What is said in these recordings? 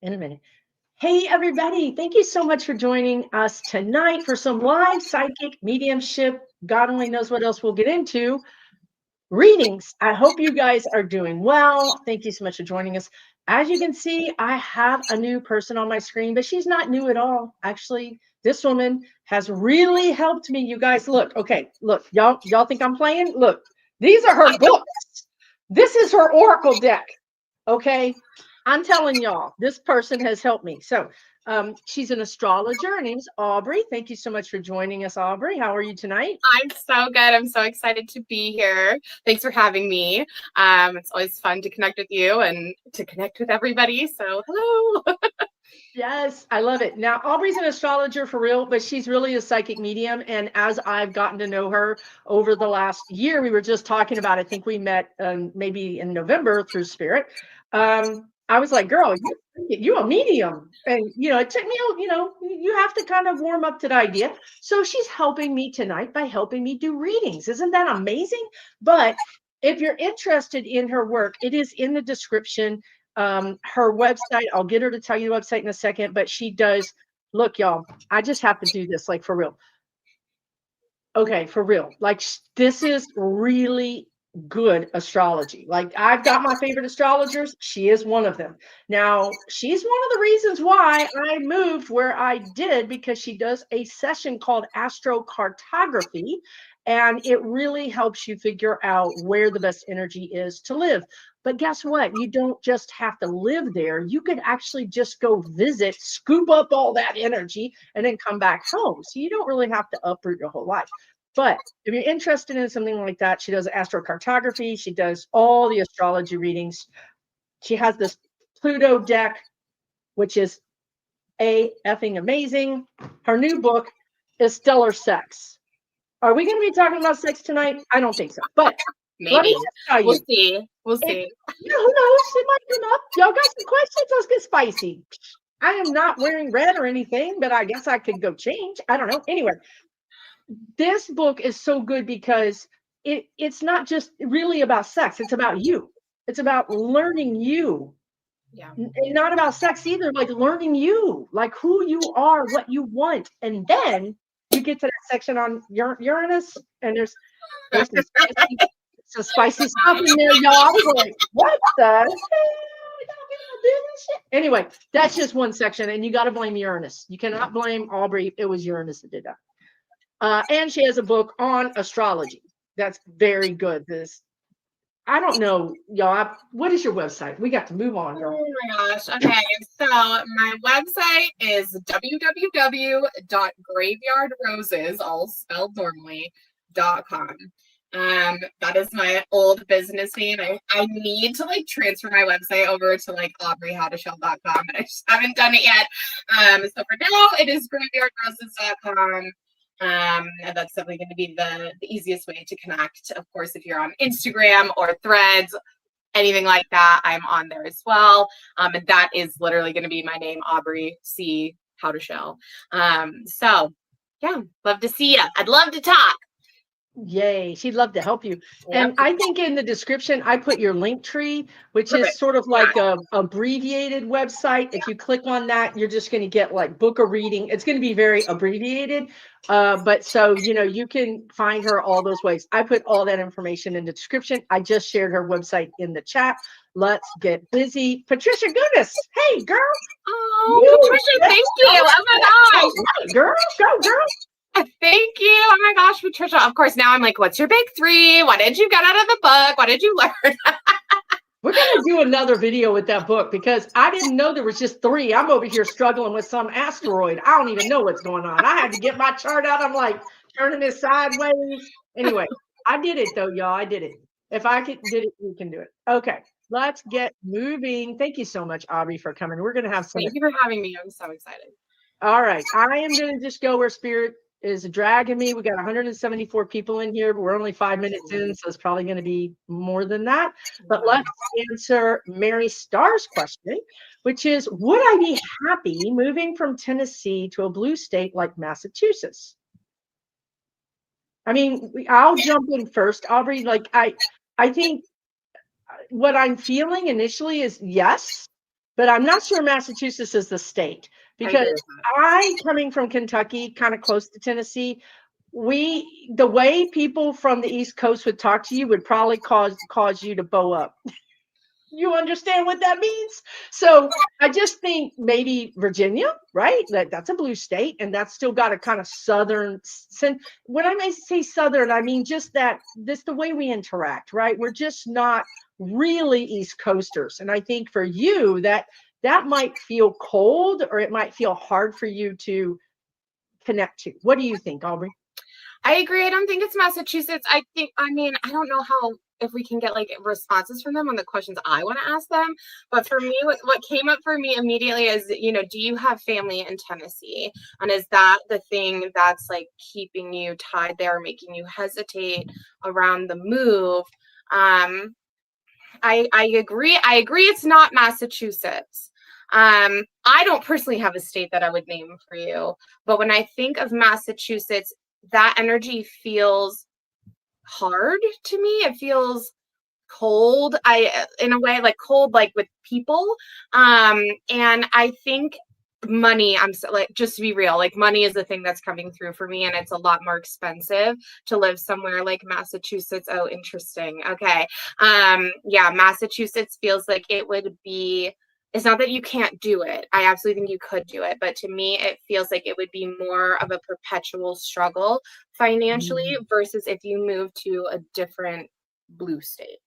in a minute. Hey, everybody. Thank you so much for joining us tonight for some live psychic mediumship. God only knows what else we'll get into. Readings. I hope you guys are doing well. Thank you so much for joining us. As you can see, I have a new person on my screen, but she's not new at all. Actually, this woman has really helped me. You guys, look. Okay, look. Y'all think I'm playing? Look, these are her books. This is her oracle deck. Okay, I'm telling y'all, this person has helped me. So she's an astrologer. Her name's Aubrey. Thank you so much for joining us, Aubrey. How are you tonight? I'm so good. I'm so excited to be here. Thanks for having me. It's always fun to connect with you and to connect with everybody. So hello. Yes, I love it. Now, Aubrey's an astrologer for real, but she's really a psychic medium. And as I've gotten to know her over the last year, we were just talking about, I think we met maybe in November through Spirit. I was like, girl, you a medium. And, it took me, you have to kind of warm up to the idea. So she's helping me tonight by helping me do readings. Isn't that amazing? But if you're interested in her work, it is in the description. Her website, I'll get her to tell you the website in a second, but she does, look, y'all, I just have to do this, like, for real. Okay, for real. Like, this is really good astrology. Like, I've got my favorite astrologers. She is one of them. Now, she's one of the reasons why I moved where I did, because she does a session called astrocartography, and it really helps you figure out where the best energy is to live. But guess what? You don't just have to live there. You could actually just go visit, scoop up all that energy, and then come back home. So you don't really have to uproot your whole life. But if you're interested in something like that, she does astrocartography. She does all the astrology readings. She has this Pluto deck, which is effing amazing. Her new book is Stellar Sex. Are we going to be talking about sex tonight? I don't think so. But maybe. Let me just tell you. We'll see. We'll see. Yeah, who knows? It might come up. Y'all got some questions? Let's get spicy. I am not wearing red or anything, but I guess I could go change. I don't know. Anyway, this book is so good because it's not just really about sex. It's about you. It's about learning you. Yeah. And not about sex either, like learning you, like who you are, what you want. And then you get to that section on Uranus, and there's some spicy stuff in there, y'all. I was like, what the hell? Anyway, that's just one section, and you got to blame Uranus. You cannot blame Aubrey. It was Uranus that did that. And she has a book on astrology. That's very good. I don't know, y'all. What is your website? We got to move on, girl. Oh my gosh. Okay. So my website is www.graveyardroses, all spelled normally.com. That is my old business name. I need to transfer my website over to AubreyHoudeshell.com, but I just haven't done it yet. So for now it is graveyardroses.com. And that's definitely going to be the easiest way to connect. Of course, if you're on Instagram or Threads, anything like that, I'm on there as well. And that is literally going to be my name, Aubrey C. Houdeshell. So yeah, love to see you. I'd love to talk. Yay, she'd love to help you. And I think in the description, I put your link tree, which is sort of like a abbreviated website. If you click on that, you're just going to get book a reading. It's going to be very abbreviated. But so, you can find her all those ways. I put all that information in the description. I just shared her website in the chat. Let's get busy. Patricia Goodness. Hey, girl. Oh, Patricia, thank you. Oh my gosh. Girl, go, girl. Thank you. Oh my gosh, Patricia. Of course, now I'm like, what's your big three? What did you get out of the book? What did you learn? We're going to do another video with that book because I didn't know there was just three. I'm over here struggling with some asteroid. I don't even know what's going on. I had to get my chart out. I'm like turning it sideways. Anyway, I did it though, y'all. I did it. If I did it, you can do it. Okay, let's get moving. Thank you so much, Aubrey, for coming. We're going to have some. Thank you for having me. I'm so excited. All right. I am going to just go where Spirit is dragging me. We got 174 people in here, but we're only 5 minutes in, so it's probably going to be more than that. But let's answer Mary Starr's question, which is, would I be happy moving from Tennessee to a blue state like Massachusetts? I mean, I'll jump in first, Aubrey. I think what I'm feeling initially is yes. but I'm not sure Massachusetts is the state, I agree because with that. I, coming from Kentucky, kind of close to Tennessee, the way people from the East Coast would talk to you would probably cause you to bow up. You understand what that means? So I just think maybe Virginia, right? That's a blue state, and that's still got a kind of southern. When I may say southern, I mean just that this the way we interact, right? We're just not really East Coasters, and I think for you that might feel cold, or it might feel hard for you to connect to. What do you think, Aubrey? I agree. I don't think it's Massachusetts. I mean, I don't know how, if we can get like responses from them on the questions I want to ask them. But for me, what came up for me immediately is, do you have family in Tennessee? And is that the thing that's like keeping you tied there, making you hesitate around the move? I agree. I agree it's not Massachusetts. I don't personally have a state that I would name for you, but when I think of Massachusetts, that energy feels hard to me. It feels cold. In a way, like cold, like with people. And I think money, I'm so, like, just to be real, like money is the thing that's coming through for me, and it's a lot more expensive to live somewhere like Massachusetts. Oh, interesting. Okay. Yeah, Massachusetts feels like it would be, it's not that you can't do it. I absolutely think you could do it. But to me, it feels like it would be more of a perpetual struggle financially versus if you move to a different blue state.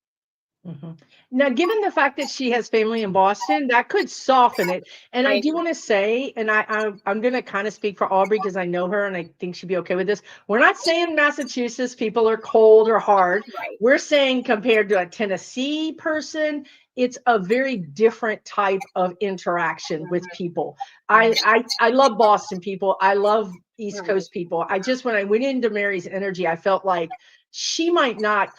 Mhm. Now, given the fact that she has family in Boston, that could soften it. And I I do want to say, and I'm going to kind of speak for Aubrey because I know her and I think she'd be okay with this. We're not saying Massachusetts people are cold or hard. Right. We're saying compared to a Tennessee person, it's a very different type of interaction with people. I love Boston people. I love East Coast people. When I went into Mary's energy, I felt like she might not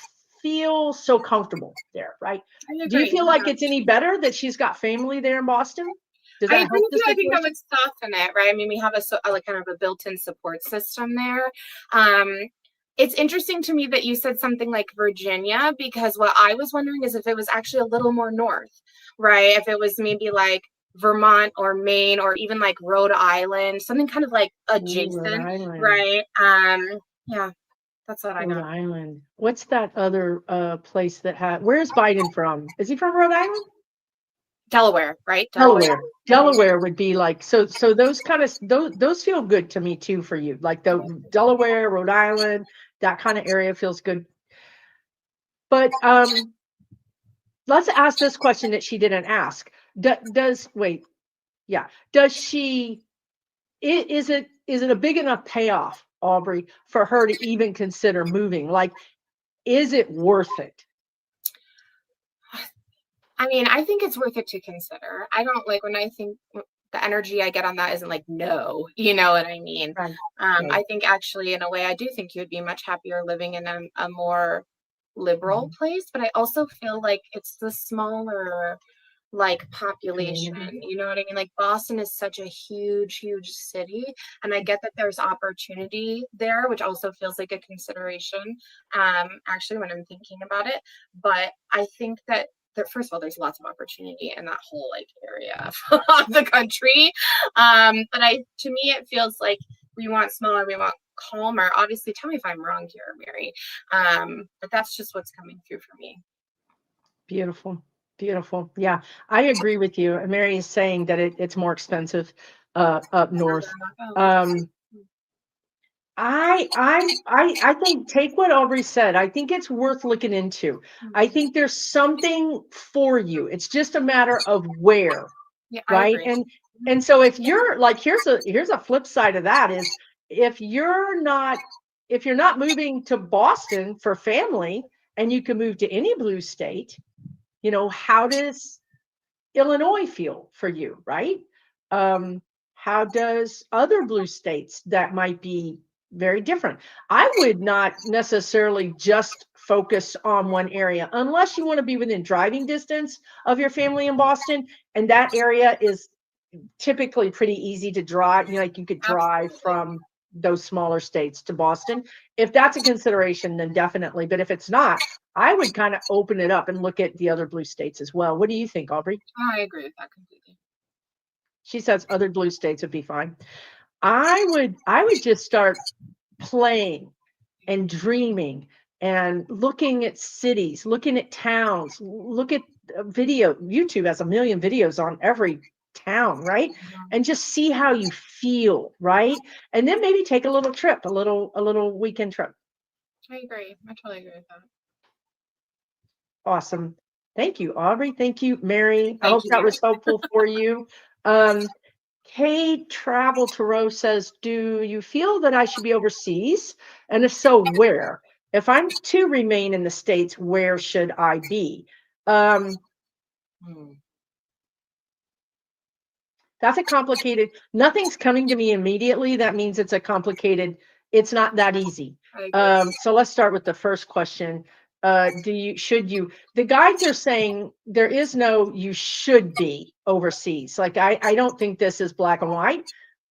feel so comfortable there, right? I Do you agree. feel like it's any better that she's got family there in Boston? Does I that agree help with the you. I think that situation? would soften it, right? I mean, we have a like kind of a built-in support system there. Um, it's interesting to me that you said something like Virginia, because what I was wondering is if it was actually a little more north, right? If it was maybe like Vermont or Maine or even like Rhode Island, something kind of like Ooh, Rhode adjacent, Island. right? Yeah, that's what I Rhode got. Island. What's that other place that had, where's Biden from? Is he from Rhode Island? Delaware, right? Delaware. Delaware. Delaware would be like, so those kind of those feel good to me too for you. Like the Delaware, Rhode Island, that kind of area feels good. But let's ask this question that she didn't ask. Wait, yeah. Does she is it a big enough payoff, Aubrey, for her to even consider moving? Like, is it worth it? I mean, I think it's worth it to consider. I don't like when I think the energy I get on that isn't like no, you know what I mean? Right. I think actually, in a way, I do think you would be much happier living in a more liberal Mhm. place, but I also feel like it's the smaller like population, Community. you know what I mean? Like Boston is such a huge city, and I get that there's opportunity there, which also feels like a consideration, actually, when I'm thinking about it. But I think that first of all, there's lots of opportunity in that whole like area of the country. But to me, it feels like we want smaller, we want calmer. Obviously, tell me if I'm wrong here, Mary. But that's just what's coming through for me. Beautiful. Beautiful. Yeah, I agree with you. And Mary is saying that it's more expensive up north. I think take what Aubrey said. I think it's worth looking into. I think there's something for you. It's just a matter of where, Yeah, I right? agree. And so if you're like, here's a flip side of that is if you're not moving to Boston for family and you can move to any blue state, how does Illinois feel for you, right? How does other blue states that might be very different? I would not necessarily just focus on one area unless you want to be within driving distance of your family in Boston, and that area is typically pretty easy to drive. Like you could drive from those smaller states to Boston. If that's a consideration, then definitely. But if it's not, I would kind of open it up and look at the other blue states as well. What do you think, Aubrey? I agree with that completely. She says other blue states would be fine. I would just start playing and dreaming and looking at cities, looking at towns, look at video. YouTube has a million videos on every town, right? And just see how you feel, right? And then maybe take a little trip, a little weekend trip. I agree. I totally agree with that. Awesome. Thank you, Aubrey. Thank you, Mary. I Thank hope you, that Mary. was helpful for you. Kay Travel Tarot says, do you feel that I should be overseas? And if so, where? If I'm to remain in the States, where should I be? That's a complicated, nothing's coming to me immediately. That means it's a complicated, it's not that easy. So let's start with the first question. The guides are saying there is no, you should be overseas. Like, I don't think this is black and white.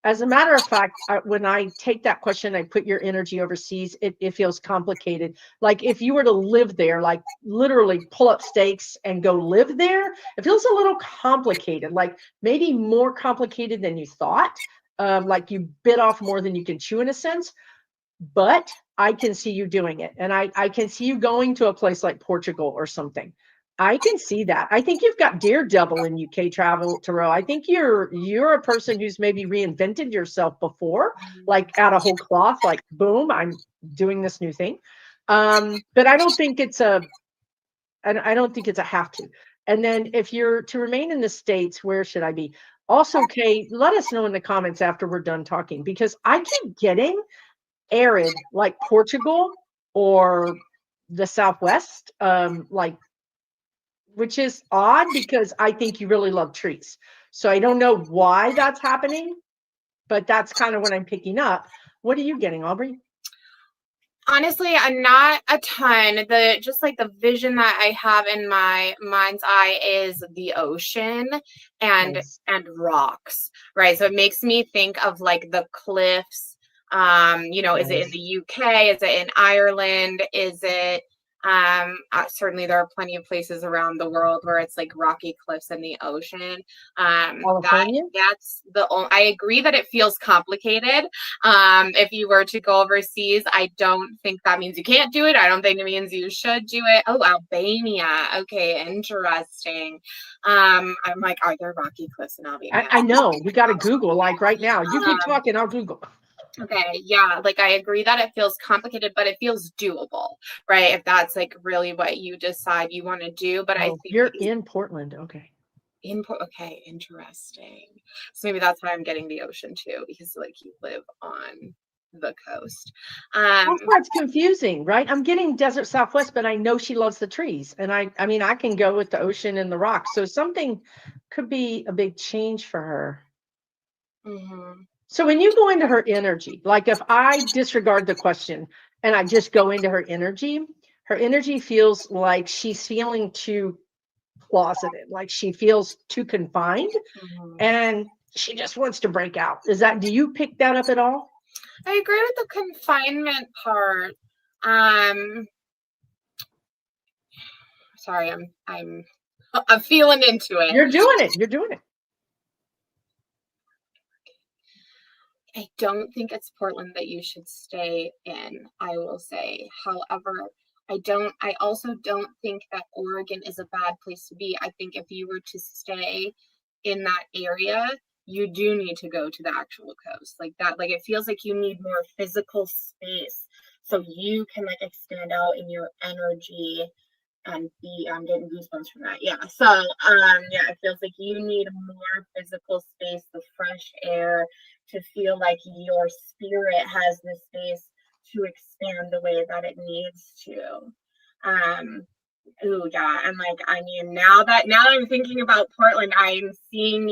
As a matter of fact, when I take that question, I put your energy overseas, it feels complicated. Like if you were to live there, like literally pull up stakes and go live there, it feels a little complicated, like maybe more complicated than you thought. Like you bit off more than you can chew in a sense. But I can see you doing it. And I can see you going to a place like Portugal or something. I can see that. I think you've got Daredevil in UK Travel Tarot. I think you're a person who's maybe reinvented yourself before, like out of whole cloth, like boom, I'm doing this new thing. But I don't think it's a have to. And then if you're to remain in the States, where should I be? Also, Kay, let us know in the comments after we're done talking, because I keep getting arid like Portugal or the Southwest, like, which is odd because I think you really love trees. So I don't know why that's happening, but that's kind of what I'm picking up. What are you getting, Aubrey? Honestly, I'm not a ton. Just like the vision that I have in my mind's eye is the ocean and Nice. and rocks, right? So it makes me think of like the cliffs. Is it in the UK? Is it in Ireland? Is it certainly there are plenty of places around the world where it's like rocky cliffs in the ocean. California? That's I agree that it feels complicated. If you were to go overseas, I don't think that means you can't do it. I don't think it means you should do it. Oh, Albania. Okay, interesting. I'm like, are there rocky cliffs in Albania? I know. We got to Google, like right now. You keep talking, I'll Google. Okay, yeah, like I agree that it feels complicated, but it feels doable, right? If that's like really what you decide you want to do. But I think you're in Portland. Okay. Okay, interesting. So maybe that's why I'm getting the ocean too, because like you live on the coast. That's why it's confusing, right? I'm getting desert Southwest, but I know she loves the trees. And I mean, I can go with the ocean and the rocks. So something could be a big change for her. Mm-hmm. So when you go into her energy, like if I disregard the question and I just go into her energy feels like she's feeling too closeted, like she feels too confined, and she just wants to break out. Do you pick that up at all? I agree with the confinement part. Sorry, I'm feeling into it. You're doing it. I don't think it's Portland that you should stay in, I will say. However, I also don't think that Oregon is a bad place to be. I think if you were to stay in that area, you do need to go to the actual coast. Like that, like it feels like you need more physical space so you can like extend out in your energy and I'm getting goosebumps from that. Yeah. So it feels like you need more physical space, the fresh air, to feel like your spirit has the space to expand the way that it needs to. And like, I mean, now that I'm thinking about Portland, I'm seeing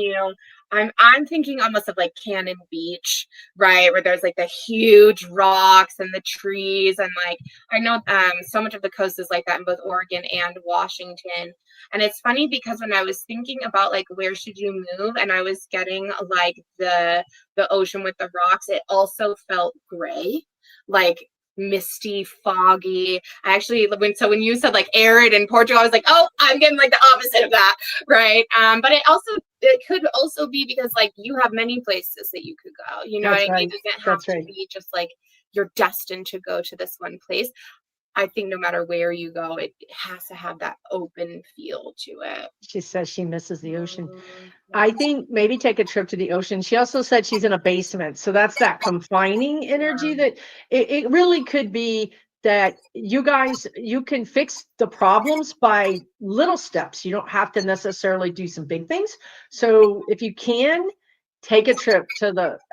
I'm thinking almost of like Cannon Beach, right, where there's like the huge rocks and the trees, and like I know so much of the coast is like that in both Oregon and Washington. And it's funny because when I was thinking about like where should you move, and I was getting like the ocean with the rocks, it also felt gray, like misty, foggy. I actually, when you said like arid in Portugal, I was like, oh, I'm getting like the opposite of that, right? But it could also be because like you have many places that you could go. You know That's what I mean? right. It doesn't have That's to right. be just like you're destined to go to this one place. I think no matter where you go, it has to have that open feel to it. She says she misses the ocean. Mm, I think maybe take a trip to the ocean. She also said she's in a basement. So that's that confining energy that it really could be that you can fix the problems by little steps. You don't have to necessarily do some big things. So if you can take a trip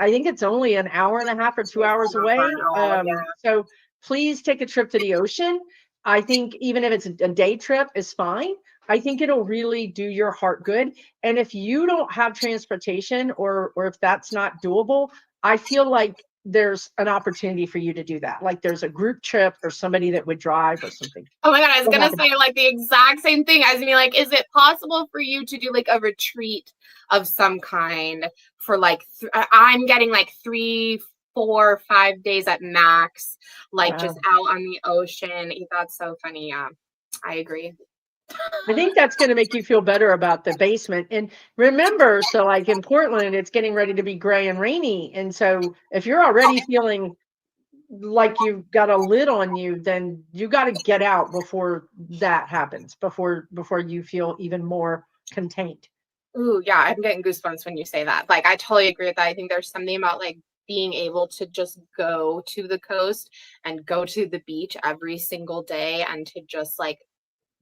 I think it's only an hour and a half or 2 hours It's not far away. at all. Yeah. So please take a trip to the ocean. I think even if it's a day trip is fine. I think it'll really do your heart good. And if you don't have transportation or if that's not doable, I feel like there's an opportunity for you to do that. Like there's a group trip or somebody that would drive or something. Oh my God, I was Go gonna ahead. say like the exact same thing. I was gonna be like, is it possible for you to do like a retreat of some kind for like I'm getting like 3, 4, 5 days at max, like just out on the ocean. That's so funny. Yeah, I agree. I think that's going to make you feel better about the basement. And remember, so like in Portland, it's getting ready to be gray and rainy. And so if you're already feeling like you've got a lid on you, then you got to get out before that happens, before you feel even more contained. Ooh, yeah, I'm getting goosebumps when you say that. Like, I totally agree with that. I think there's something about like being able to just go to the coast and go to the beach every single day and to just like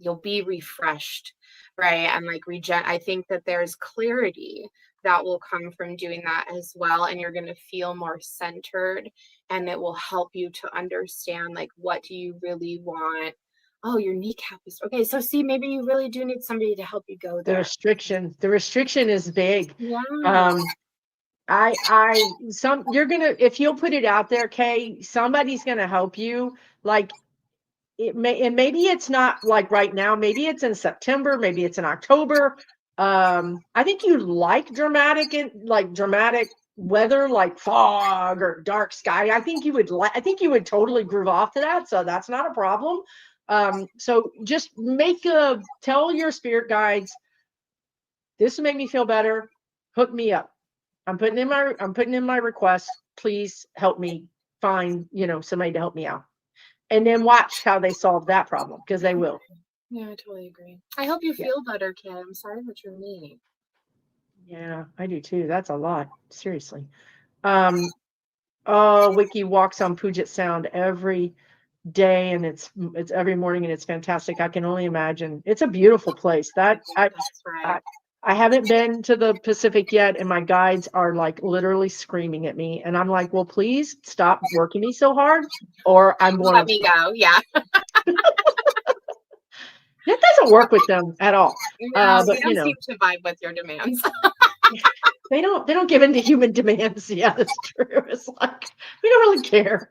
you'll be refreshed, right? And like I think that there's clarity that will come from doing that as well. And you're going to feel more centered and it will help you to understand like what do you really want. Oh, your kneecap is okay. So see, maybe you really do need somebody to help you go The there. restriction is big. Yeah. You're gonna, if you'll put it out there, Kay, somebody's gonna help you. Like and maybe it's not like right now, maybe it's in September, maybe it's in October. I think you like dramatic weather, like fog or dark sky. I think you would totally groove off to that. So that's not a problem. So just tell your spirit guides, this will make me feel better. Hook me up. I'm putting in my request. Please help me find, somebody to help me out. And then watch how they solve that problem, because they will. Yeah, I totally agree. I hope you feel better, Kim. I'm sorry what you're meaning. Yeah, I do too. That's a lot. Seriously. Wiki walks on Puget Sound every day, and it's every morning, and it's fantastic. I can only imagine. It's a beautiful place. That's right. I haven't been to the Pacific yet, and my guides are like literally screaming at me, and I'm like, well, please stop working me so hard, or I'm going Let me go. Yeah. That doesn't work with them at all. No, But they don't seem to vibe with your demands. they don't give in to human demands. Yeah, that's true. It's like we don't really care.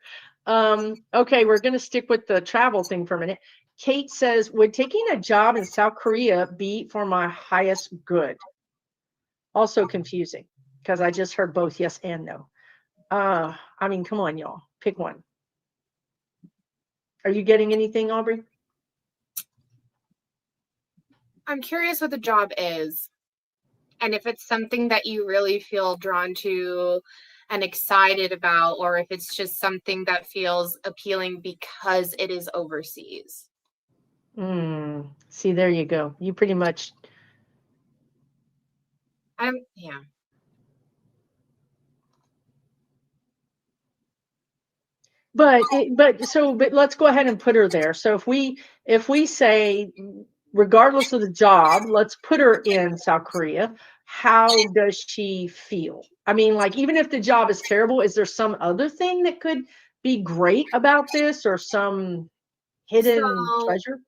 Okay, we're gonna stick with the travel thing for a minute. Kate says, would taking a job in South Korea be for my highest good? Also confusing, because I just heard both yes and no. I mean, come on, y'all. Pick one. Are you getting anything, Aubrey? I'm curious what the job is. And if it's something that you really feel drawn to and excited about, or if it's just something that feels appealing because it is overseas. See, there you go. You pretty much. Yeah. But let's go ahead and put her there. So if we say, regardless of the job, let's put her in South Korea. How does she feel? I mean, like, even if the job is terrible, is there some other thing that could be great about this, or some hidden treasure?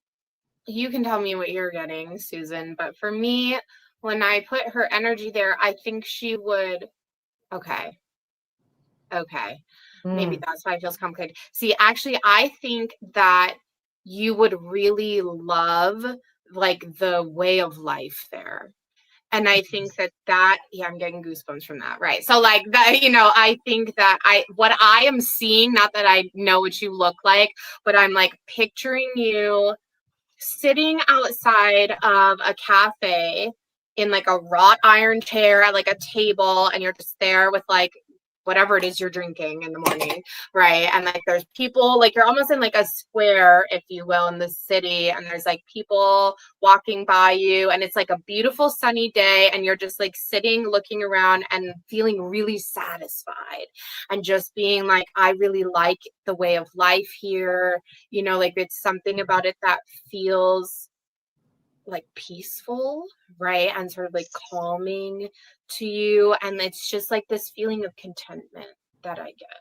You can tell me what you're getting, Susan, but for me, when I put her energy there, I think she would. Okay. Maybe that's why it feels complicated. See, actually, I think that you would really love like the way of life there. And I think that, yeah, I'm getting goosebumps from that. Right. So like that, you know, I think that what I am seeing, not that I know what you look like, but I'm like picturing you sitting outside of a cafe in like a wrought iron chair at like a table, and you're just there with like whatever it is you're drinking in the morning, right? And like there's people, like you're almost in like a square, if you will, in the city, and there's like people walking by you, and it's like a beautiful sunny day, and you're just like sitting looking around and feeling really satisfied and just being like, I really like the way of life here, you know, like it's something about it that feels like peaceful, right? And sort of like calming to you. And it's just like this feeling of contentment that I get.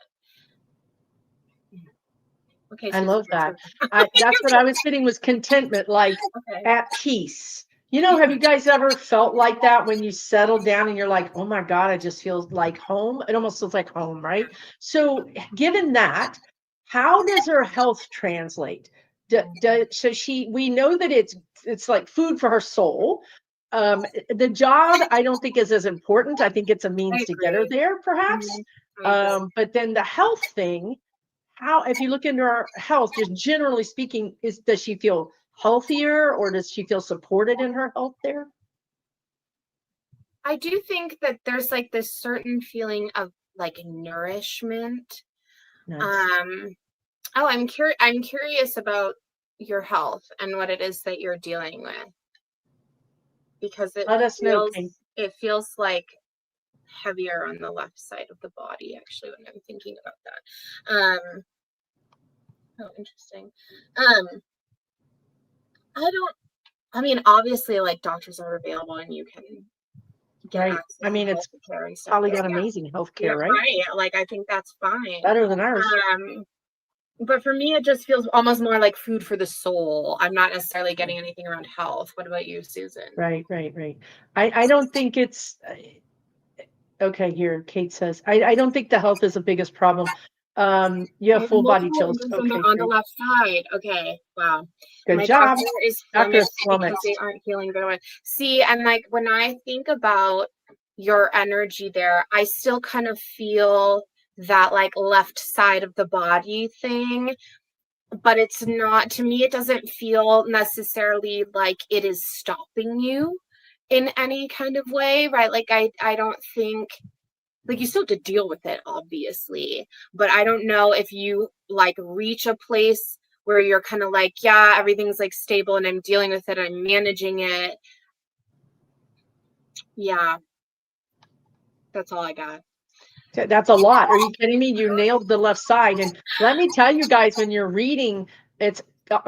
Okay. I love that. That's what I was getting, was contentment, like at peace. You know, have you guys ever felt like that when you settle down and you're like, oh my God, I just feel like home? It almost feels like home, right? So given that, how does her health translate? So we know that it's like food for her soul. The job, I don't think is as important. I think it's a means to get her there, perhaps. But then the health thing, how, if you look into her health, just generally speaking, does she feel healthier, or does she feel supported in her health there? I do think that there's like this certain feeling of like nourishment. Nice. I'm curious about your health and what it is that you're dealing with, because Let us know, Kate. it feels like heavier on the left side of the body, actually, when I'm thinking about that. Oh, interesting. I mean, obviously, like doctors are available and you can get Right. access I mean, to it's healthcare and stuff. probably got amazing healthcare, right? Right. Like, I think that's fine. Better than ours. But for me, it just feels almost more like food for the soul. I'm not necessarily getting anything around health. What about you, Susan? Right. I don't think it's okay. Here, Kate says, I don't think the health is the biggest problem. You have full body chills. Okay, on the left side. Okay, wow. good My job. doctor is Doctor flummoxed because they aren't healing very well. See, and like when I think about your energy there, I still kind of feel that like left side of the body thing, but it's not, to me, it doesn't feel necessarily like it is stopping you in any kind of way, right? Like I don't think, like, you still have to deal with it, obviously, but I don't know if you like reach a place where you're kind of like, yeah, everything's like stable and I'm dealing with it, I'm managing it. Yeah, that's all I got. That's a lot. Are you kidding me? You nailed the left side. And let me tell you guys, when you're reading, it's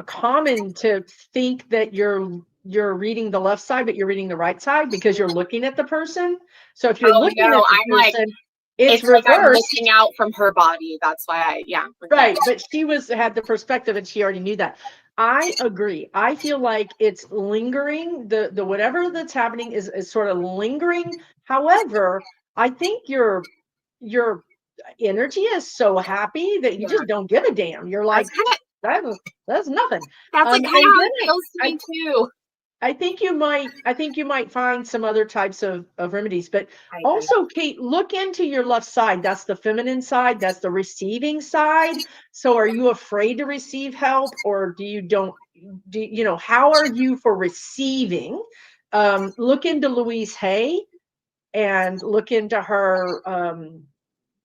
common to think that you're reading the left side, but you're reading the right side because you're looking at the person. So if you're looking at the person, it's like I'm reversed. looking out from her body. That's why right. But she had the perspective and she already knew that. I agree. I feel like it's lingering. The whatever that's happening is sort of lingering. However, I think your energy is so happy that you just don't give a damn. You're like, that's nothing. That's like kind of how it feels to me too. I think you might find some other types of remedies, but also, Kate, look into your left side. That's the feminine side. That's the receiving side. So are you afraid to receive help, or do you know, how are you for receiving? Look into Louise Hay and look into her,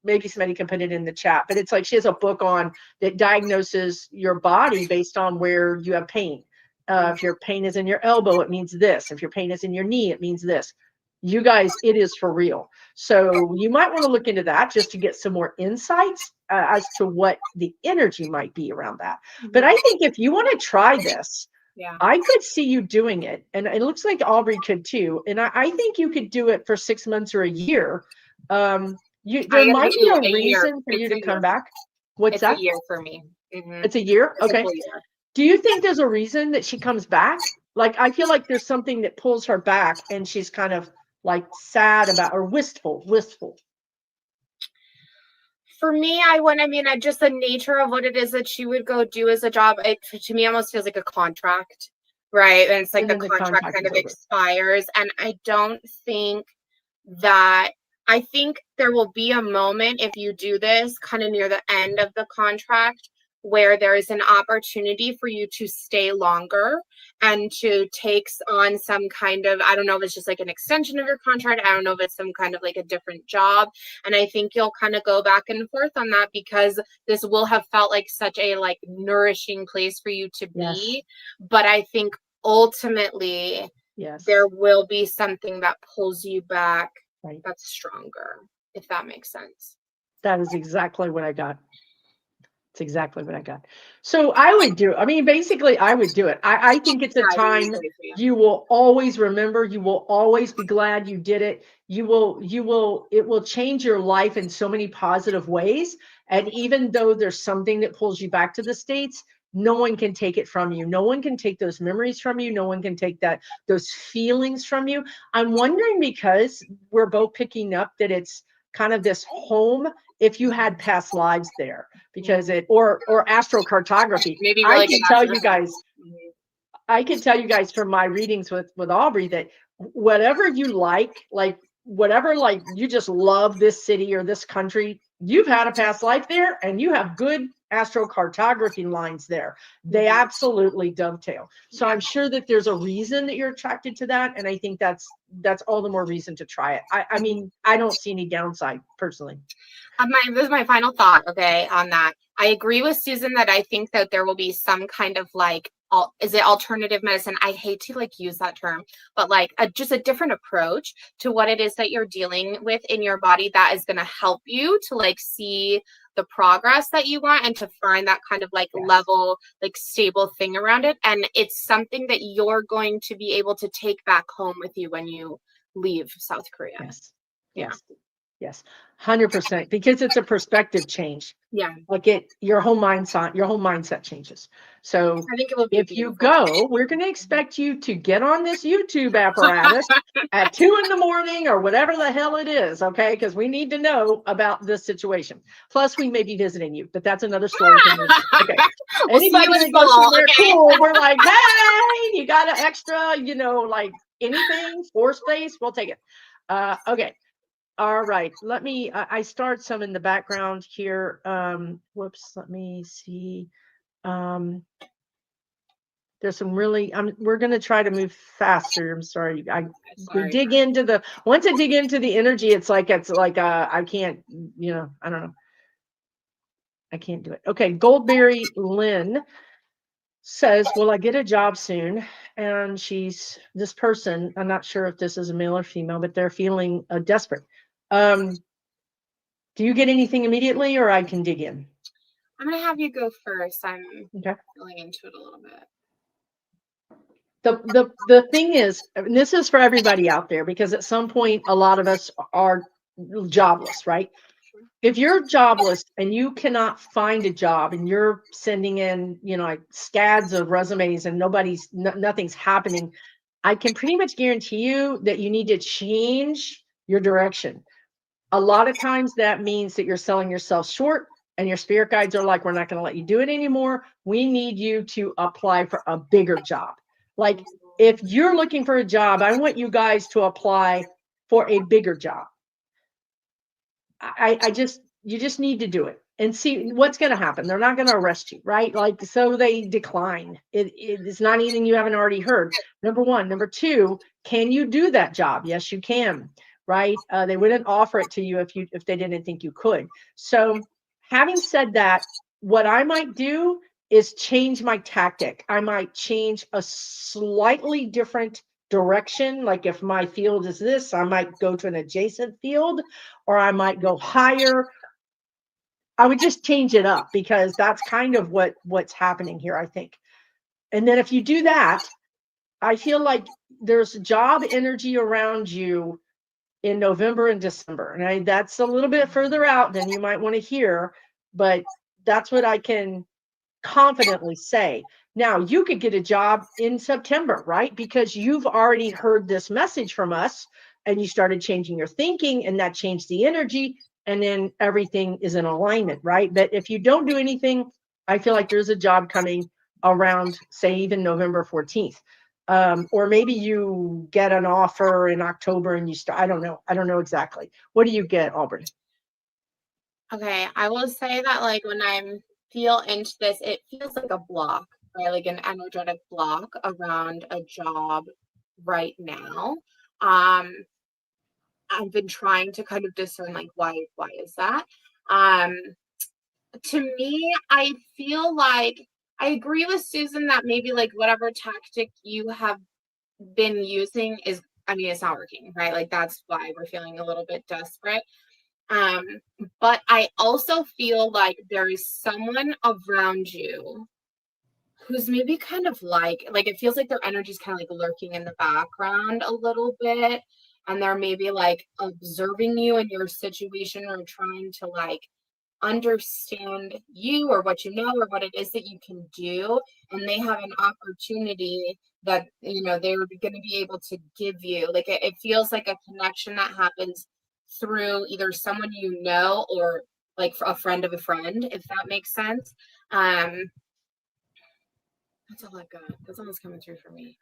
maybe somebody can put it in the chat, but it's like she has a book on that diagnoses your body based on where you have pain. If your pain is in your elbow, it means this. If your pain is in your knee, it means this. You guys, it is for real. So you might want to look into that just to get some more insights as to what the energy might be around that. But I think if you want to try this, I could see you doing it. And it looks like Aubrey could too. And I think you could do it for 6 months or a year. There might be a reason for you to come back. What's that? It's a year for me. It's a year? Okay. Do you think there's a reason that she comes back? Like, I feel like there's something that pulls her back and she's kind of like sad about, or wistful. For me, just the nature of what it is that she would go do as a job, to me almost feels like a contract. Right. And it's like and the then the contract contract kind is of over. expires. And I don't think that, I think there will be a moment if you do this kind of near the end of the contract where there is an opportunity for you to stay longer and to take on some kind of, I don't know if it's just like an extension of your contract. I don't know if it's some kind of like a different job. And I think you'll kind of go back and forth on that because this will have felt like such a like nourishing place for you to be. But I think ultimately there will be something that pulls you back that's stronger, if that makes sense. That is exactly what I got. It's exactly what I got. So I would do, I mean, basically I would do it. I think it's a time you will always remember. You will always be glad you did it. It will change your life in so many positive ways. And even though there's something that pulls you back to the States, no one can take it from you. No one can take those memories from you. No one can take those feelings from you. I'm wondering, because we're both picking up that it's kind of this home, if you had past lives there, because or astrocartography. Maybe I can tell you guys from my readings with Aubrey that whatever you like whatever, like you just love this city or this country, you've had a past life there and you have good astrocartography lines there. They absolutely dovetail. So I'm sure that there's a reason that you're attracted to that. And I think that's all the more reason to try it. I mean, I don't see any downside personally. This is my final thought, okay, on that. I agree with Susan that I think that there will be some kind of like, is it alternative medicine? I hate to like use that term, but like just a different approach to what it is that you're dealing with in your body that is going to help you to like see the progress that you want and to find that kind of like level, like stable thing around it. And it's something that you're going to be able to take back home with you when you leave South Korea. Yes. 100%, because it's a perspective change. Like your whole mindset changes. So I think it will be if you go, we're going to expect you to get on this YouTube apparatus at 2 a.m. or whatever the hell it is. Okay. Because we need to know about this situation. Plus we may be visiting you, but that's another story. Okay. Anybody that goes somewhere cool, we're like, hey, you got an extra, like anything, floor space, we'll take it. Okay. All right, let me, I start some in the background here. Whoops, let me see. There's some really, we're going to try to move faster. I'm sorry. We dig into once I dig into the energy, it's like, I can't, I don't know. I can't do it. Okay. Goldberry Lynn says, will I get a job soon? And this person, I'm not sure if this is a male or female, but they're feeling desperate. Do you get anything immediately, or I can dig in? I'm going to have you go first. I'm feeling into it a little bit. The thing is, and this is for everybody out there, because at some point, a lot of us are jobless, right? If you're jobless and you cannot find a job and you're sending in, like scads of resumes and nothing's happening, I can pretty much guarantee you that you need to change your direction. A lot of times that means that you're selling yourself short and your spirit guides are like, we're not going to let you do it anymore. We need you to apply for a bigger job. Like if you're looking for a job, I want you guys to apply for a bigger job. You just need to do it and see what's going to happen. They're not going to arrest you, right? Like, so they decline. It's not anything you haven't already heard. Number one. Number two, can you do that job? Yes, you can. Right? They wouldn't offer it to you if they didn't think you could. So having said that, what I might do is change my tactic. I might change a slightly different direction. Like if my field is this, I might go to an adjacent field, or I might go higher. I would just change it up, because that's kind of what's happening here, I think. And then if you do that, I feel like there's job energy around you in November and December. And that's a little bit further out than you might want to hear, but that's what I can confidently say. Now, you could get a job in September, right? Because you've already heard this message from us and you started changing your thinking, and that changed the energy, and then everything is in alignment, right? But if you don't do anything, I feel like there's a job coming around, say, even November 14th. Or maybe you get an offer in October and you start, I don't know exactly. What do you get, Aubrey? Okay, I will say that like when I feel into this, it feels like a block, right? Like an energetic block around a job right now. Um, I've been trying to kind of discern like why is that? Um, to me, I feel like I agree with Susan that maybe like whatever tactic you have been using is, I mean, it's not working, right? Like that's why we're feeling a little bit desperate. Um, but I also feel like there is someone around you who's maybe kind of like it feels like their energy is kind of like lurking in the background a little bit, and they're maybe like observing you and your situation or trying to like understand you or what you know or what it is that you can do, and they have an opportunity that they're going to be able to give you. Like it feels like a connection that happens through either someone or like a friend of a friend, if that makes sense. That's all I got. That's all that's coming through for me.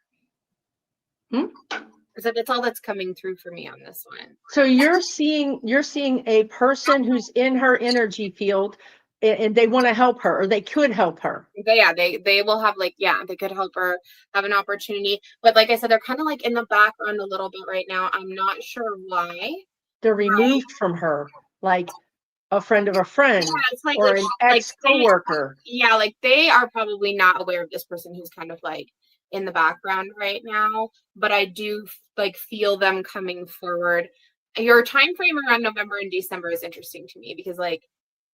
That's all that's coming through for me on this one. So you're seeing a person who's in her energy field, and they want to help her, or they could help her. They will have they could help her have an opportunity. But like I said, they're kind of like in the background a little bit right now. I'm not sure why. They're removed from her, like a friend of a friend, or an ex-coworker. Like they are probably not aware of this person who's kind of like in the background right now. But I do like feel them coming forward. Your time frame around November and December is interesting to me because like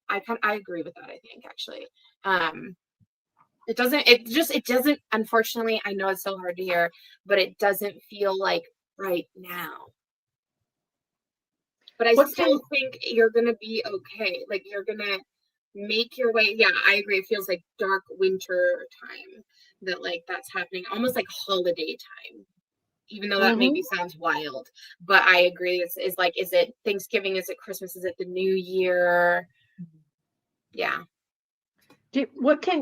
I agree with that, I think, actually. It doesn't, unfortunately, I know it's so hard to hear, but it doesn't feel like right now. But I still think you're going to be okay. Like you're going to make your way. Yeah, I agree. It feels like dark winter time that like that's happening, almost like holiday time, even though that maybe sounds wild. But I agree. It's like, is it Thanksgiving? Is it Christmas? Is it the New Year? Yeah. Do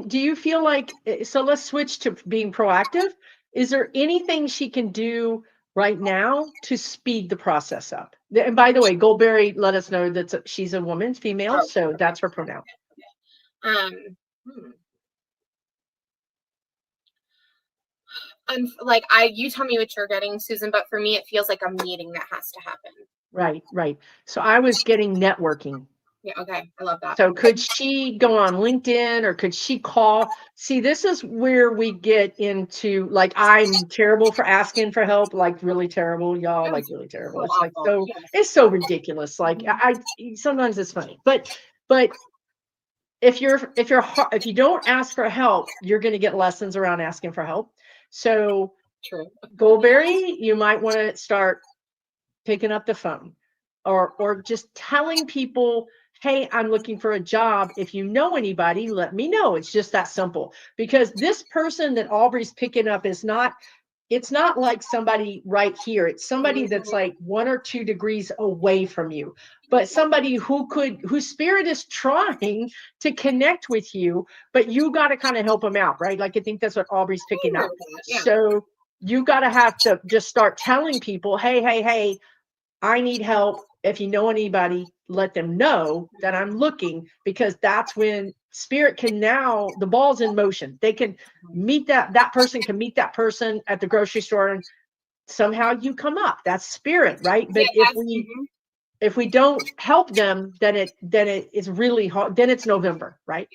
you feel like, so let's switch to being proactive. Is there anything she can do right now to speed the process up? And by the way, Goldberry let us know that she's a woman, female, so that's her pronoun. You tell me what you're getting, Susan, but for me, it feels like a meeting that has to happen. Right. So I was getting networking. Yeah, okay. I love that. So could she go on LinkedIn, or could she call? See, this is where we get into, like, I'm terrible for asking for help, like really terrible, y'all, like really terrible. It's like, so it's so ridiculous. Like I sometimes it's funny, but if you don't ask for help, you're going to get lessons around asking for help. So true. Goldberry, you might want to start picking up the phone, or just telling people, hey, I'm looking for a job. If you know anybody, let me know. It's just that simple. Because this person that Aubrey's picking up it's not like somebody right here. It's somebody that's like 1 or 2 degrees away from you, but somebody whose spirit is trying to connect with you, but you got to kind of help them out, right? Like, I think that's what Aubrey's picking up. Yeah. So you got to have to just start telling people, hey, I need help. If you know anybody, let them know that I'm looking, because that's when spirit can, now the ball's in motion. They can meet that person can meet that person at the grocery store, and somehow you come up. That's spirit, right? But if we don't help them, then it is really hard. Then it's November, right?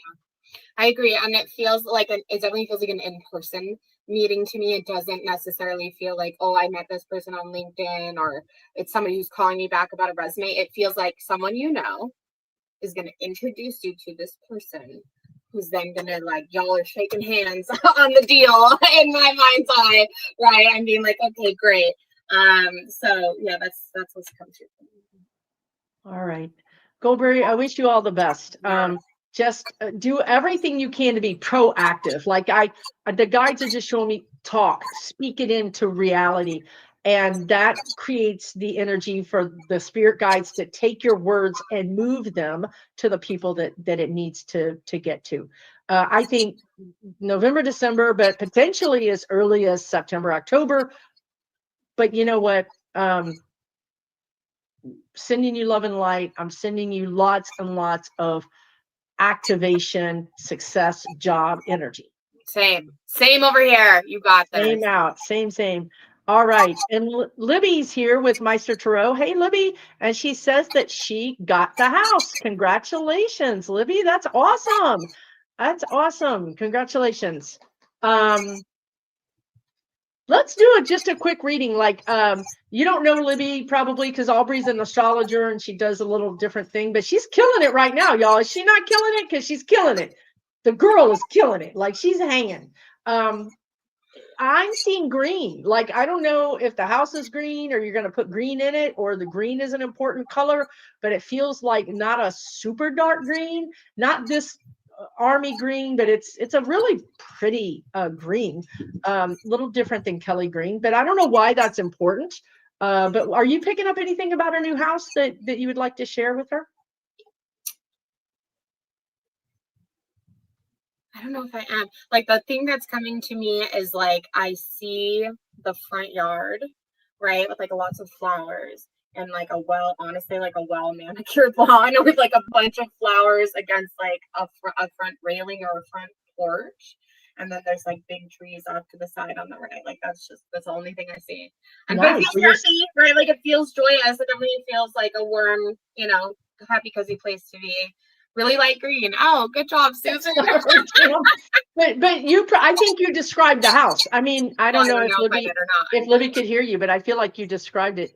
I agree. And it definitely feels like an in-person meeting to me. It doesn't necessarily feel like, oh, I met this person on LinkedIn, or it's somebody who's calling me back about a resume. It feels like someone is going to introduce you to this person, who's then going to, like, y'all are shaking hands on the deal in my mind's eye, right? I mean, like, okay, great. So yeah, that's what's come through. All right, Goldberry, I wish you all the best. Just do everything you can to be proactive. Like the guides are just showing me, speak it into reality. And that creates the energy for the spirit guides to take your words and move them to the people that it needs to get to. I think November, December, but potentially as early as September, October. But you know what? Sending you love and light. I'm sending you lots and lots of activation, success, job, energy. Same over here. You got this. Same out. Same. All right. And Libby's here with Meister Tarot. Hey, Libby. And she says that she got the house. Congratulations, Libby. That's awesome. That's awesome. Congratulations. Let's do just a quick reading. Like, you don't know Libby probably because Aubrey's an astrologer and she does a little different thing, but she's killing it right now, y'all. Is she not killing it? Because she's killing it. The girl is killing it. Like, she's hanging. I'm seeing green. Like, I don't know if the house is green or you're going to put green in it or the green is an important color, but it feels like not a super dark green, not this army green, but it's a really pretty green, little different than Kelly green, but I don't know why that's important. But are you picking up anything about her new house that you would like to share with her? I don't know if I am. Like, the thing that's coming to me is like, I see the front yard, right, with like lots of flowers and like honestly, like a well manicured lawn with like a bunch of flowers against like a front railing or a front porch. And then there's like big trees off to the side on the right. Like, that's the only thing I see. And Nice. But it feels happy, right? Like, it feels joyous. It definitely feels like a warm, happy, cozy place to be. Really light green. Oh, good job, Susan. but I think you described the house. I mean, I don't know if Libby could hear you, but I feel like you described it.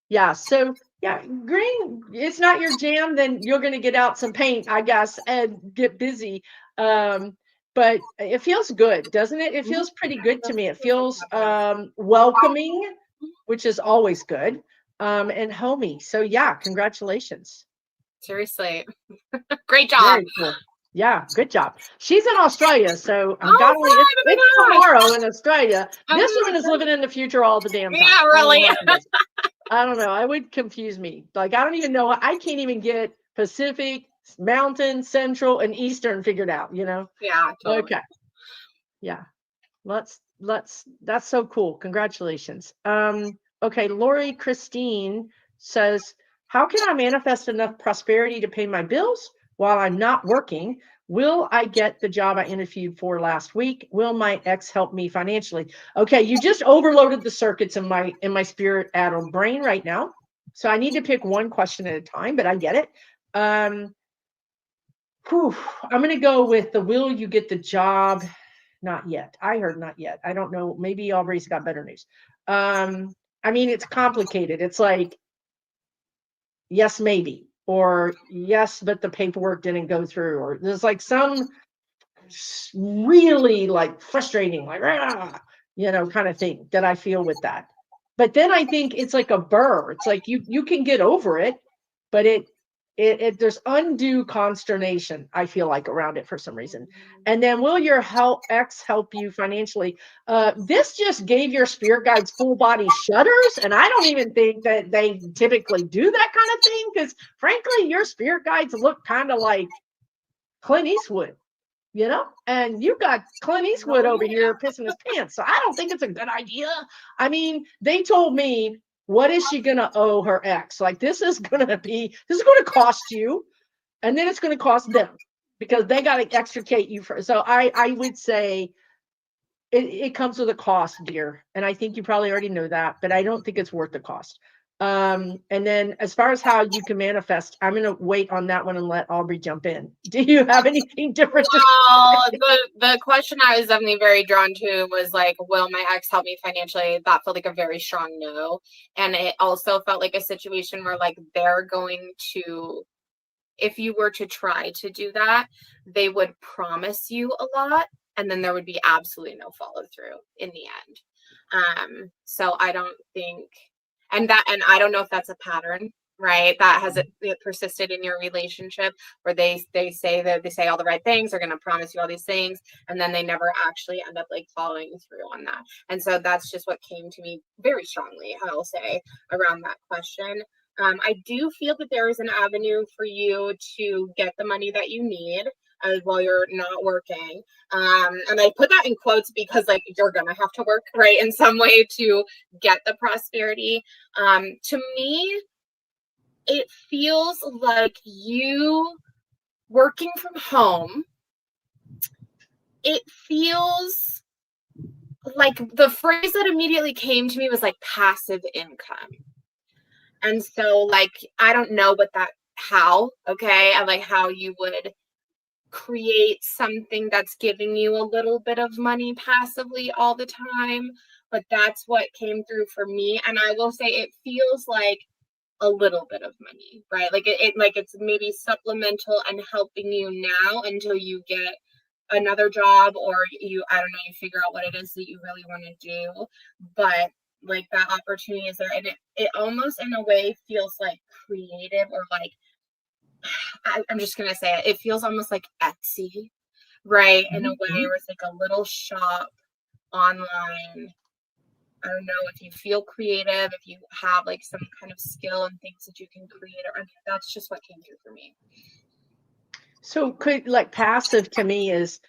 Yeah. So yeah, green. It's not your jam. Then you're going to get out some paint, I guess, and get busy. But it feels good, doesn't it? It feels pretty good to me. It feels welcoming, which is always good, and homey. So yeah, congratulations. Seriously. Great job. Very cool. Yeah, good job. She's in Australia, so it's tomorrow in Australia. This woman is living in the future all the damn time. Yeah, really. I don't know. I would confuse me. Like, I don't even know. I can't even get Pacific, Mountain, Central, and Eastern figured out, Yeah. Totally. Okay. Yeah. That's so cool. Congratulations. Okay. Lori Christine says, how can I manifest enough prosperity to pay my bills while I'm not working? Will I get the job I interviewed for last week? Will my ex help me financially? Okay, you just overloaded the circuits in my spirit atom brain right now. So I need to pick one question at a time, but I get it. I'm going to go with the will you get the job? Not yet. I heard not yet. I don't know. Maybe Aubrey's got better news. I mean, it's complicated. It's like, yes, maybe, or yes, but the paperwork didn't go through, or there's like some really like frustrating, like, kind of thing that I feel with that. But then I think it's like a burr. It's like you can get over it, but there's undue consternation, I feel like, around it for some reason. And then will your ex help you financially? This just gave your spirit guides full body shudders. And I don't even think that they typically do that kind of thing, because frankly, your spirit guides look kind of like Clint Eastwood, and you've got Clint Eastwood over here pissing his pants. So I don't think it's a good idea. I mean, they told me, what is she going to owe her ex? Like, this is going to cost you, and then it's going to cost them, because they got to extricate you. So I would say it comes with a cost, dear. And I think you probably already know that, but I don't think it's worth the cost. And then as far as how you can manifest, I'm going to wait on that one and let Aubrey jump in. Do you have anything different? Well, the question I was definitely very drawn to was like, will my ex help me financially? That felt like a very strong no. And it also felt like a situation where like they're going to, if you were to try to do that, they would promise you a lot, and then there would be absolutely no follow through in the end. So I don't think, and I don't know if that's a pattern, right? That has it persisted in your relationship, where they say all the right things, they're going to promise you all these things, and then they never actually end up like following through on that. And so that's just what came to me very strongly, I'll say, around that question. I do feel that there is an avenue for you to get the money that you need. while you're not working. And I put that in quotes because like you're gonna have to work, right, in some way to get the prosperity. To me, it feels like you working from home. It feels like the phrase that immediately came to me was like passive income. And so like, I don't know okay, and like how you would create something that's giving you a little bit of money passively all the time, but that's what came through for me. And I will say it feels like a little bit of money, right? Like it like it's maybe supplemental and helping you now until you get another job, or I don't know, you figure out what it is that you really want to do. But like that opportunity is there, and it almost in a way feels like creative, or like I'm just gonna say it feels almost like Etsy, right? In a way where it's like a little shop online. I don't know if you feel creative, if you have like some kind of skill and things that you can create. I mean, that's just what came through for me. So could like passive to me is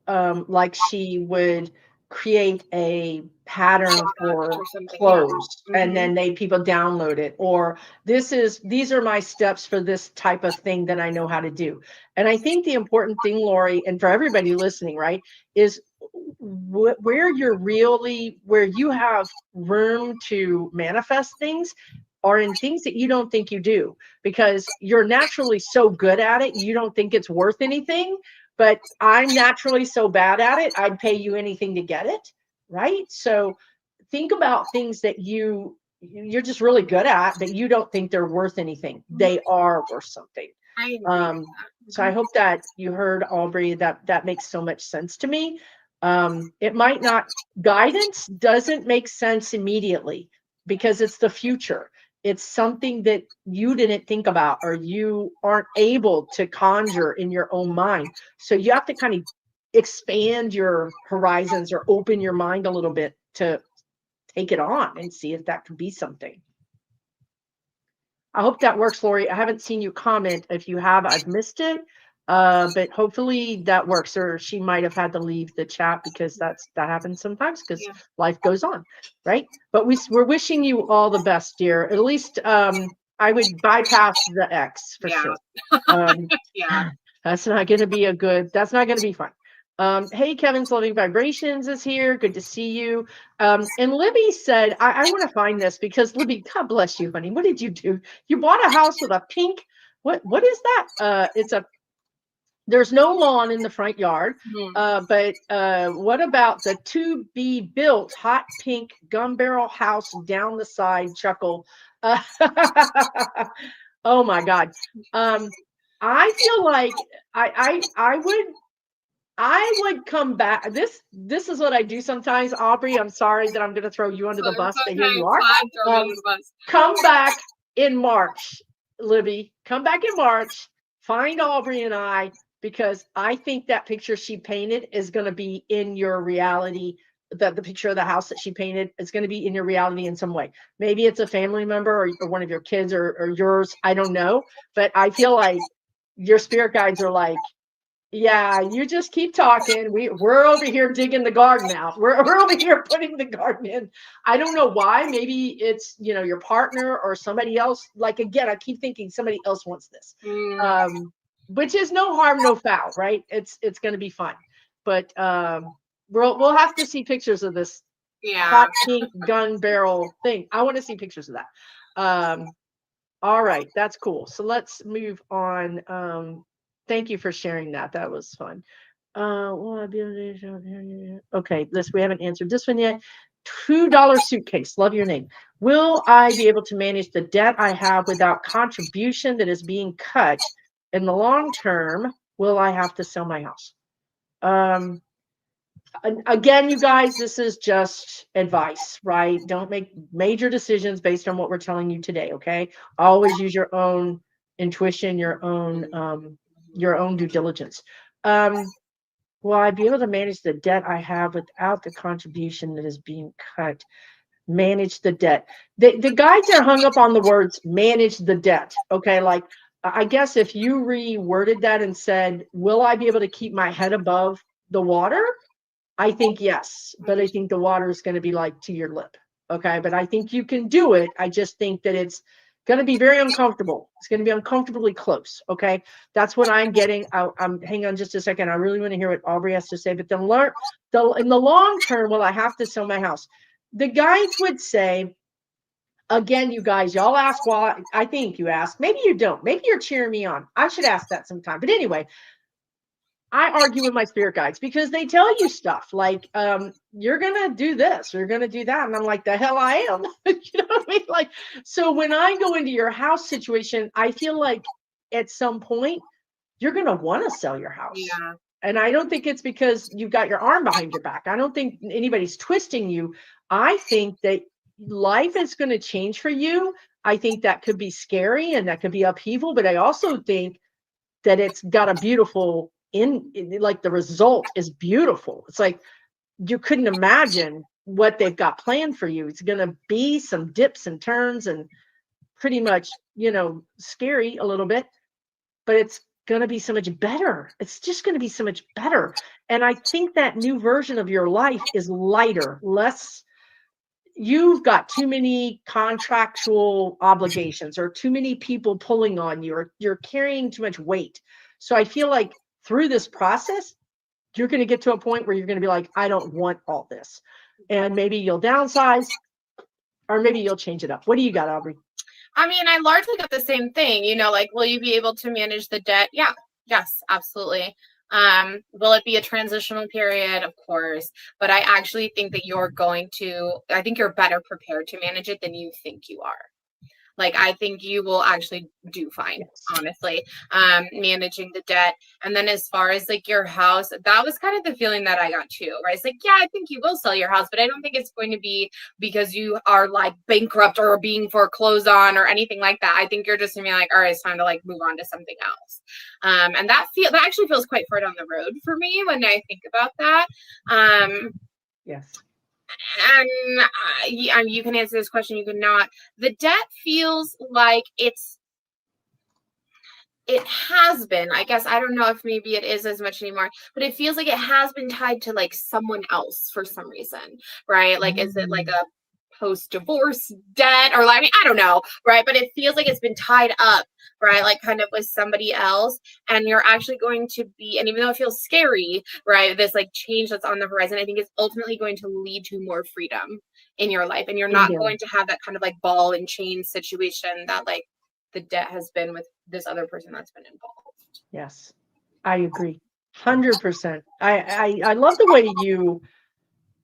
like she would create a pattern for clothes, and then people download it, or these are my steps for this type of thing that I know how to do. And I think the important thing, Lori, and for everybody listening, right, is where you have room to manifest things are in things that you don't think you do, because you're naturally so good at it, you don't think it's worth anything. But I'm naturally so bad at it, I'd pay you anything to get it, right? So think about things that you're just really good at, but you don't think they're worth anything. They are worth something. So I hope that you heard, Aubrey, that makes so much sense to me. It might not, guidance doesn't make sense immediately because it's the future. It's something that you didn't think about, or you aren't able to conjure in your own mind. So you have to kind of expand your horizons or open your mind a little bit to take it on and see if that could be something. I hope that works, Lori. I haven't seen you comment. If you have, I've missed it. But hopefully that works, or she might have had to leave the chat because that happens sometimes because life goes on, right? But we're wishing you all the best, dear. At least I would bypass the X for sure. That's not going to be that's not going to be fun. Hey, Kevin's Loving Vibrations is here. Good to see you. And Libby said, I want to find this because Libby, God bless you, honey. What did you do? You bought a house with a pink, what is that? There's no lawn in the front yard, but what about the to be built hot pink gun barrel house down the side? Chuckle. Oh my God. I feel like I would come back. This is what I do sometimes, Aubrey. I'm sorry that I'm going to throw you under the bus, but here you are. Come back in March, Libby. Come back in March. Find Aubrey and I, because I think that picture she painted is going to be in your reality. The picture of the house that she painted is going to be in your reality in some way. Maybe it's a family member or one of your kids or yours. I don't know. But I feel like your spirit guides are like, yeah, you just keep talking. We're over here digging the garden out. We're over here putting the garden in. I don't know why. Maybe it's, your partner or somebody else. Like, again, I keep thinking somebody else wants this, which is no harm, no foul, right? It's going to be fun. But we'll have to see pictures of this hot pink gun barrel thing. I want to see pictures of that. All right, that's cool. So let's move on. Thank you for sharing that. That was fun. Okay, we haven't answered this one yet. $2 suitcase. Love your name. Will I be able to manage the debt I have without contribution that is being cut? In the long term, will I have to sell my house? Again, you guys, this is just advice, right? Don't make major decisions based on what we're telling you today, okay? Always use your own intuition, your own due diligence. Will I be able to manage the debt I have without the contribution that is being cut? Manage the debt. The guides are hung up on the words manage the debt. Okay, like I guess if you reworded that and said, will I be able to keep my head above the water? I think yes, but I think the water is going to be like to your lip. Okay. But I think you can do it. I just think that it's going to be very uncomfortable. It's going to be uncomfortably close. Okay. That's what I'm getting. I'm hang on just a second. I really want to hear what Aubrey has to say, but then in the long term, will I have to sell my house? The guides would say, again, you guys, y'all ask why. I think you ask. Maybe you don't. Maybe you're cheering me on. I should ask that sometime. But anyway, I argue with my spirit guides because they tell you stuff like, you're going to do this, you're going to do that. And I'm like, the hell I am. You know what I mean? Like, so when I go into your house situation, I feel like at some point you're going to want to sell your house. Yeah. And I don't think it's because you've got your arm behind your back. I don't think anybody's twisting you. I think that life is going to change for you. I think that could be scary and that could be upheaval, but I also think that it's got a beautiful like the result is beautiful. It's like you couldn't imagine what they've got planned for you. It's going to be some dips and turns and pretty much, scary a little bit, but it's going to be so much better. It's just going to be so much better. And I think that new version of your life is lighter, less. You've got too many contractual obligations or too many people pulling on you, or you're carrying too much weight. So I feel like through this process, you're going to get to a point where you're going to be like, I don't want all this. And maybe you'll downsize or maybe you'll change it up. What do you got, Aubrey? I mean, I largely got the same thing, like, will you be able to manage the debt? Yeah. Yes, absolutely. Will it be a transitional period? Of course. But I actually think that I think you're better prepared to manage it than you think you are. Like, I think you will actually do fine, honestly, managing the debt. And then as far as like your house, that was kind of the feeling that I got too, right? It's like, yeah, I think you will sell your house, but I don't think it's going to be because you are like bankrupt or being foreclosed on or anything like that. I think you're just gonna be like, all right, it's time to like move on to something else. And that actually feels quite far down the road for me when I think about that. Yes. And you can answer this question, you can not. The debt feels like it has been, I guess, I don't know if maybe it is as much anymore, but it feels like it has been tied to like someone else for some reason, right? Like, is it like a post-divorce debt, or like, I don't know, right? But it feels like it's been tied up, right? Like kind of with somebody else, and you're actually going to be, and even though it feels scary, right? This like change that's on the horizon, I think it's ultimately going to lead to more freedom in your life, and you're not going to have that kind of like ball and chain situation that like the debt has been with this other person that's been involved. Yes, I agree. 100%. I love the way you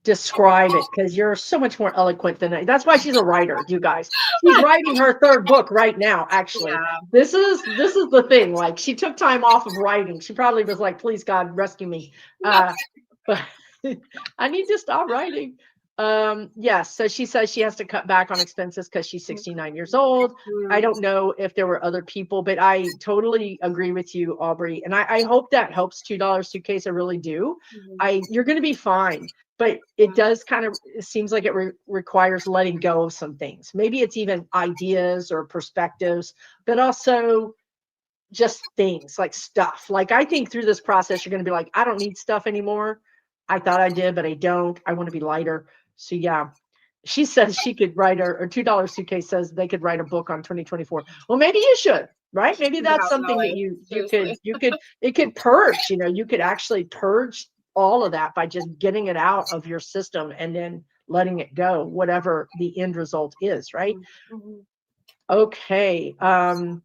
describe it because you're so much more eloquent than I. That's why she's a writer, you guys. She's writing her third book right now, actually. Yeah. This is the thing. Like, she took time off of writing. She probably was like, please God, rescue me. But I need to stop writing. Yes. So she says she has to cut back on expenses because she's 69 years old. I don't know if there were other people, but I totally agree with you, Aubrey. And I hope that helps $2 suitcase. I really do. You're going to be fine, but it does it seems like it requires letting go of some things. Maybe it's even ideas or perspectives, but also just things like stuff. Like, I think through this process, you're going to be like, I don't need stuff anymore. I thought I did, but I don't. I want to be lighter. So yeah, she says she could write her $2 suitcase says they could write a book on 2024. Well, maybe you should, right? Maybe that's something that it could purge, you could actually purge all of that by just getting it out of your system and then letting it go, whatever the end result is, right? Okay. There's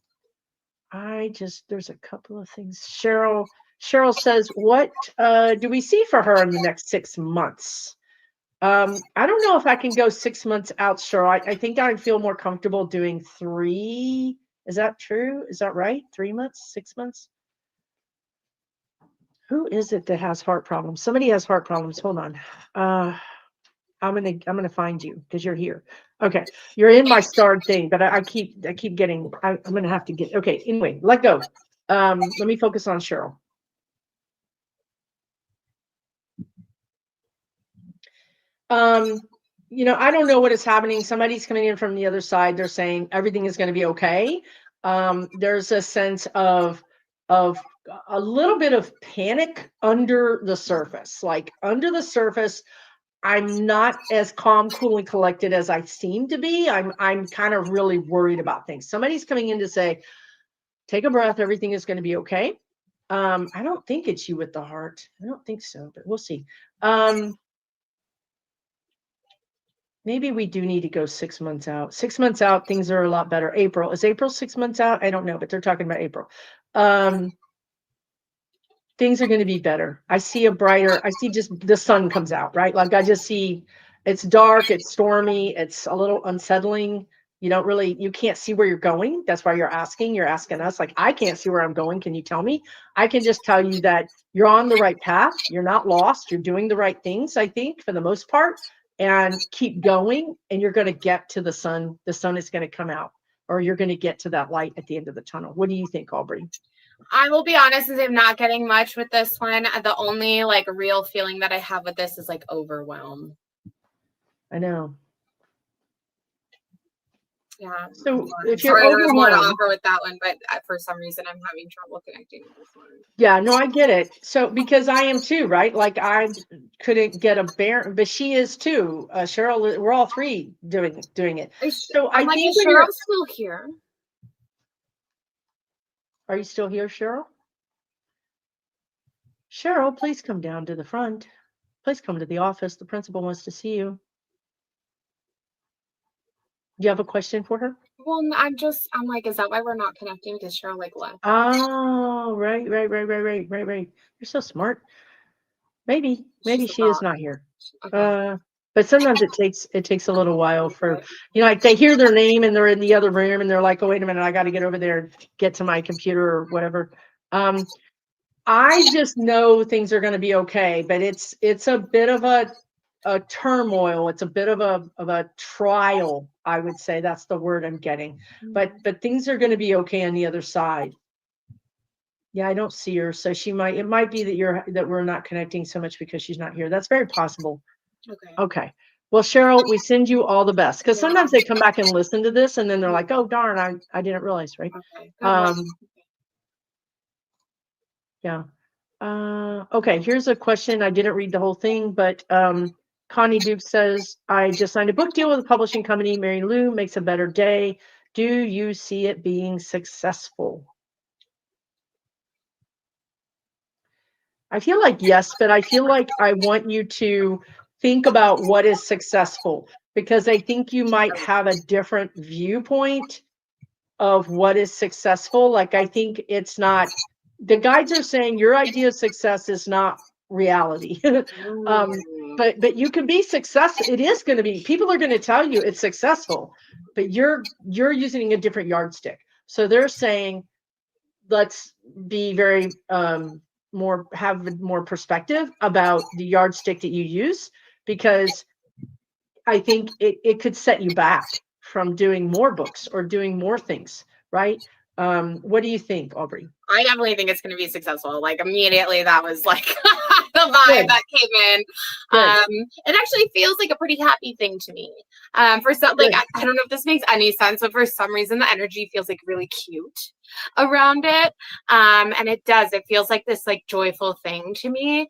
a couple of things. Cheryl says, what do we see for her in the next 6 months? I don't know if I can go 6 months out, Cheryl. I think I feel more comfortable doing 3. Is that true? Is that right? 3 months, 6 months? Who is it that has heart problems? Somebody has heart problems. Hold on. I'm gonna find you because you're here. Okay, you're in my starred thing, but I keep getting. I'm gonna have to get. Okay, anyway, let go. Let me focus on Cheryl. I don't know what is happening. Somebody's coming in from the other side. They're saying everything is going to be okay. There's a sense of a little bit of panic under the surface. Like under the surface, I'm not as calm, cool, and collected as I seem to be. I'm kind of really worried about things. Somebody's coming in to say, take a breath, everything is going to be okay. I don't think it's you with the heart. I don't think so, but we'll see. Maybe we do need to go 6 months out. 6 months out, things are a lot better. April. Is April 6 months out? I don't know, but they're talking about April. Things are going to be better. I see just the sun comes out, right? Like I just see it's dark, it's stormy, it's a little unsettling. You can't see where you're going. That's why you're asking us. Like, I can't see where I'm going. Can you tell me? I can just tell you that you're on the right path. You're not lost. You're doing the right things, I think, for the most part. And keep going, and you're going to get to the sun. The sun is going to come out, or you're going to get to that light at the end of the tunnel. What do you think, Aubrey? I will be honest, as I'm not getting much with this one. The only like real feeling that I have with this is like overwhelm. I know. Yeah. So if you're Sorry, there's more to overwhelmed, offer with that one, but for some reason I'm having trouble connecting with this one. yeah, no, I get it. So because I am too, right? Like I couldn't get a bear, but she is too. Cheryl, we're all three doing it. So I think is Cheryl still here? Are you still here, Cheryl? Cheryl, please come down to the front. Please come to the office. The principal wants to see you. Do you have a question for her? Well, I'm like, is that why we're not connecting? Because Cheryl like left. Oh, right. You're so smart. Maybe she is not here. Okay. But sometimes it takes a little while for, like they hear their name and they're in the other room and they're like, oh, wait a minute, I got to get over there and get to my computer or whatever. I just know things are going to be okay, but it's a bit of a turmoil. It's a bit of a trial, I would say. That's the word I'm getting. But things are going to be okay on the other side. Yeah, I don't see her, so it might be that we're not connecting so much because she's not here. That's very possible. Okay. Well, Cheryl, we send you all the best, because sometimes they come back and listen to this and then they're like, oh darn, I didn't realize, right? Yeah. Okay, here's a question. I didn't read the whole thing, but Connie Duke says, I just signed a book deal with a publishing company. Mary Lou makes a better day. Do you see it being successful? I feel like yes, but I feel like I want you to think about what is successful, because I think you might have a different viewpoint of what is successful. Like, I think it's not, the guides are saying your idea of success is not reality. But you can be successful. It is going to be, people are going to tell you it's successful, but you're using a different yardstick. So they're saying, let's be very have more perspective about the yardstick that you use, because I think it could set you back from doing more books or doing more things, right? What do you think, Aubrey? I definitely think it's going to be successful. Like, immediately, that was like the vibe that came in. It actually feels like a pretty happy thing to me. For some, like, I don't know if this makes any sense, but for some reason, the energy feels like really cute around it. And it does. It feels like this like joyful thing to me.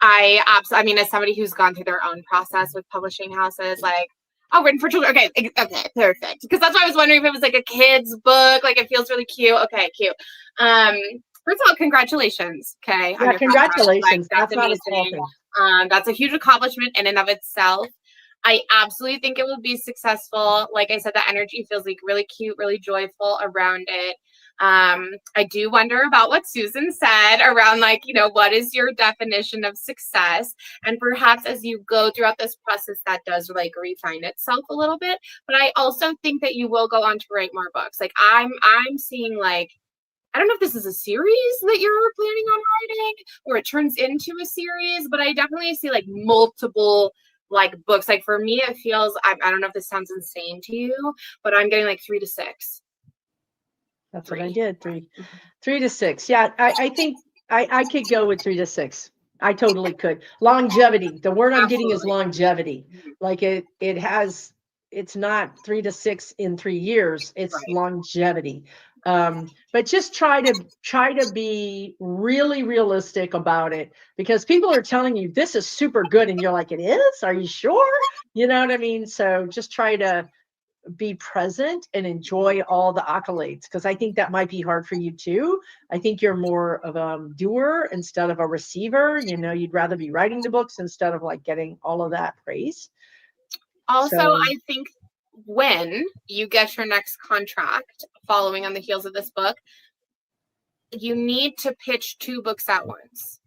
I mean, as somebody who's gone through their own process with publishing houses, like, oh, written for children. Okay, perfect. Because that's why I was wondering if it was like a kid's book. Like, it feels really cute. Okay, cute. First of all, congratulations. Okay. Yeah, congratulations. Like, that's amazing. That's a huge accomplishment in and of itself. I absolutely think it will be successful. Like I said, the energy feels like really cute, really joyful around it. I do wonder about what Susan said around, like, you know, what is your definition of success? And perhaps as you go throughout this process, that does like refine itself a little bit. But I also think that you will go on to write more books. Like, I'm seeing, like, I don't know if this is a series that you're planning on writing or it turns into a series, but I definitely see like multiple like books. Like, for me, it feels, I don't know if this sounds insane to you, but I'm getting like 3 to 6. That's what I did. 3 to 6. Yeah, I think I could go with 3 to 6. I totally could. Longevity. The word I'm getting is longevity. Like, it has it's not 3 to 6 in 3 years. It's Right. longevity. But just try to be really realistic about it, because people are telling you this is super good and you're like, it is? Are you sure? You know what I mean? So just try to be present and enjoy all the accolades, because I think that might be hard for you too. I think you're more of a doer instead of a receiver. You know, you'd rather be writing the books instead of like getting all of that praise. Also, So I think when you get your next contract following on the heels of this book, you need to pitch 2 books at once.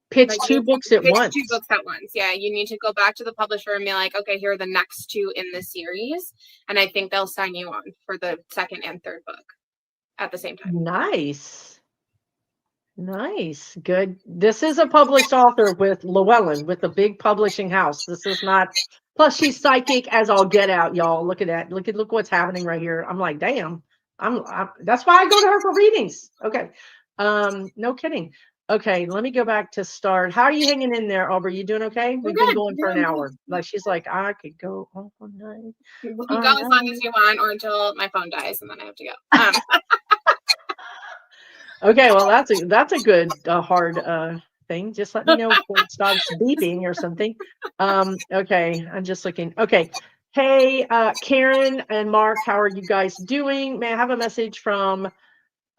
pitch Like, 2 books at pitch once. 2 books at once. Yeah, you need to go back to the publisher and be like, okay, here are the next 2 in the series. And I think they'll sign you on for the second and third book at the same time. Nice. Nice. Good. This is a published author with Llewellyn, with a big publishing house. This is not, plus she's psychic as all get out, y'all. Look at that. Look what's happening right here. I'm like, damn. I'm that's why I go to her for readings. Okay. No kidding. Okay, let me go back to start. How are you hanging in there, Aubrey? You doing okay? We've been going for an hour. Like, she's like, I could go all night. We can go as long as you want, or until my phone dies, and then I have to go. Okay, well, that's a good hard thing. Just let me know when it stops beeping or something. Okay, I'm just looking. Okay. Hey, Karen and Mark, how are you guys doing? May I have a message from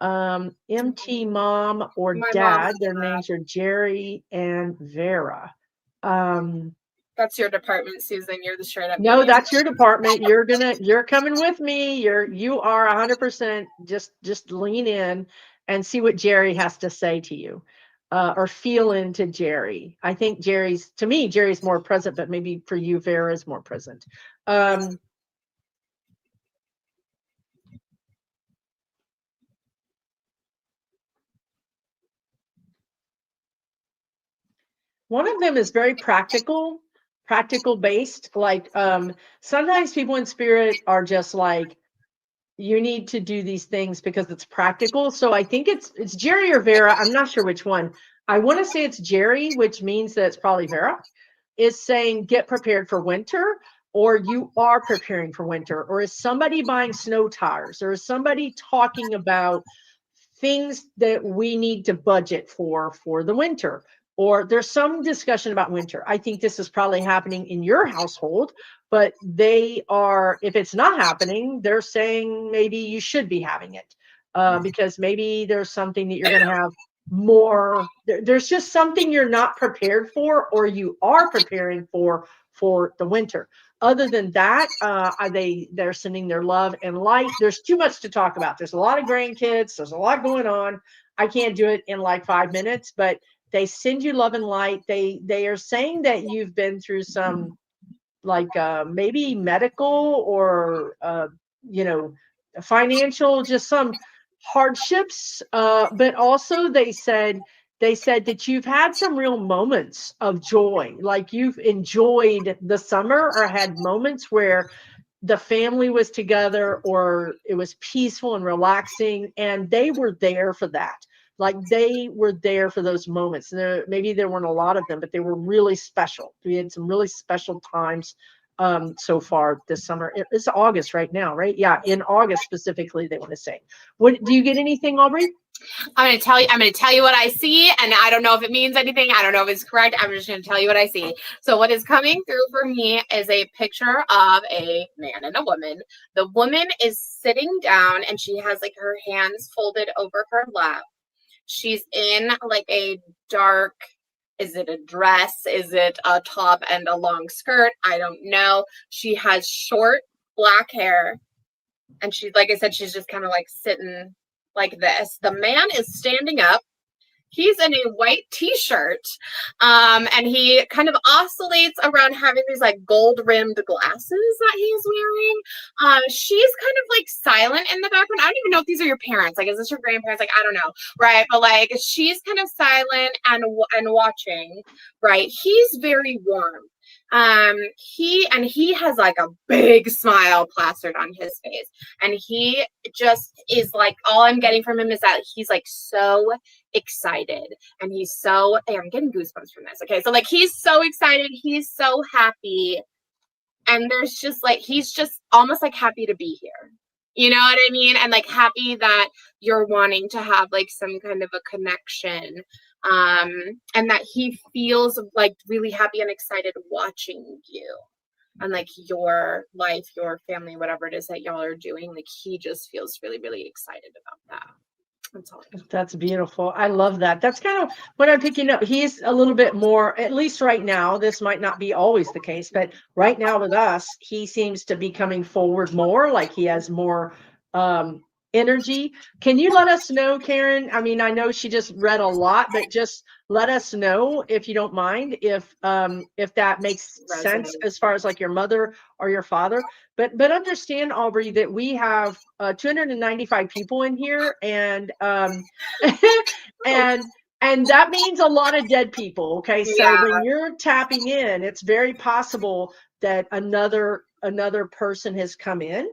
MT Mom or My Dad? mom. Their names are Jerry and Vera. That's your department, Susan. You're the straight up. No, that's your department. You're coming with me. You are 100%. Just lean in and see what Jerry has to say to you, or feel into Jerry. I think to me, Jerry's more present, but maybe for you, Vera is more present. One of them is very practical based. Like, sometimes people in spirit are just like, you need to do these things because it's practical. So I think it's Jerry or Vera. I'm not sure which one. I want to say it's Jerry, which means that it's probably Vera, is saying get prepared for winter, or you are preparing for winter, or is somebody buying snow tires, or is somebody talking about things that we need to budget for the winter, or there's some discussion about winter. I think this is probably happening in your household, but they are, if it's not happening, they're saying maybe you should be having it, because maybe there's something that you're going to have more. There's just something you're not prepared for, or you are preparing for the winter. Other than that, they're sending their love and light. There's too much to talk about. There's a lot of grandkids. There's a lot going on. I can't do it in like 5 minutes, but they send you love and light. They are saying that you've been through some, like, maybe medical or financial, just some hardships, but also they said that you've had some real moments of joy, like you've enjoyed the summer or had moments where the family was together or it was peaceful and relaxing, and they were there for that. Like, they were there for those moments. Maybe there weren't a lot of them, but they were really special. We had some really special times so far this summer. It's August right now, right? Yeah, in August specifically, they want to say. What do you get anything, Aubrey? I'm going to tell you what I see, and I don't know if it means anything. I don't know if it's correct. I'm just going to tell you what I see. So what is coming through for me is a picture of a man and a woman. The woman is sitting down, and she has like her hands folded over her lap. She's in like a dark, is it a dress? Is it a top and a long skirt? I don't know. She has short black hair, and she's, like I said, she's just kind of like sitting like this. The man is standing up. He's in a white t-shirt, and he kind of oscillates around having these like gold rimmed glasses that he's wearing. She's kind of like silent in the background. I don't even know if these are your parents. Like, is this your grandparents? Like, I don't know, right? But like, she's kind of silent and watching, right? He's very warm. He has like a big smile plastered on his face, and he just is like, all I'm getting from him is that he's like so excited, and I'm getting goosebumps from this. Okay, so like, he's so excited, he's so happy, And there's just like, he's just almost like happy to be here. You know what I mean? And like happy that you're wanting to have like some kind of a connection. And that he feels like really happy and excited watching you and like your life, your family, whatever it is that y'all are doing. Like he just feels really, really excited about that. That's all. That's beautiful. I love that. That's kind of what I'm picking up. He's a little bit more, at least right now, this might not be always the case, but right now with us, he seems to be coming forward more, like he has more energy. Can you let us know, Karen? I mean, I know she just read a lot, but just let us know, if you don't mind, if that makes sense as far as like your mother or your father. But understand, Aubrey, that we have 295 people in here, and and that means a lot of dead people. Okay, so when you're tapping in, it's very possible that another person has come in.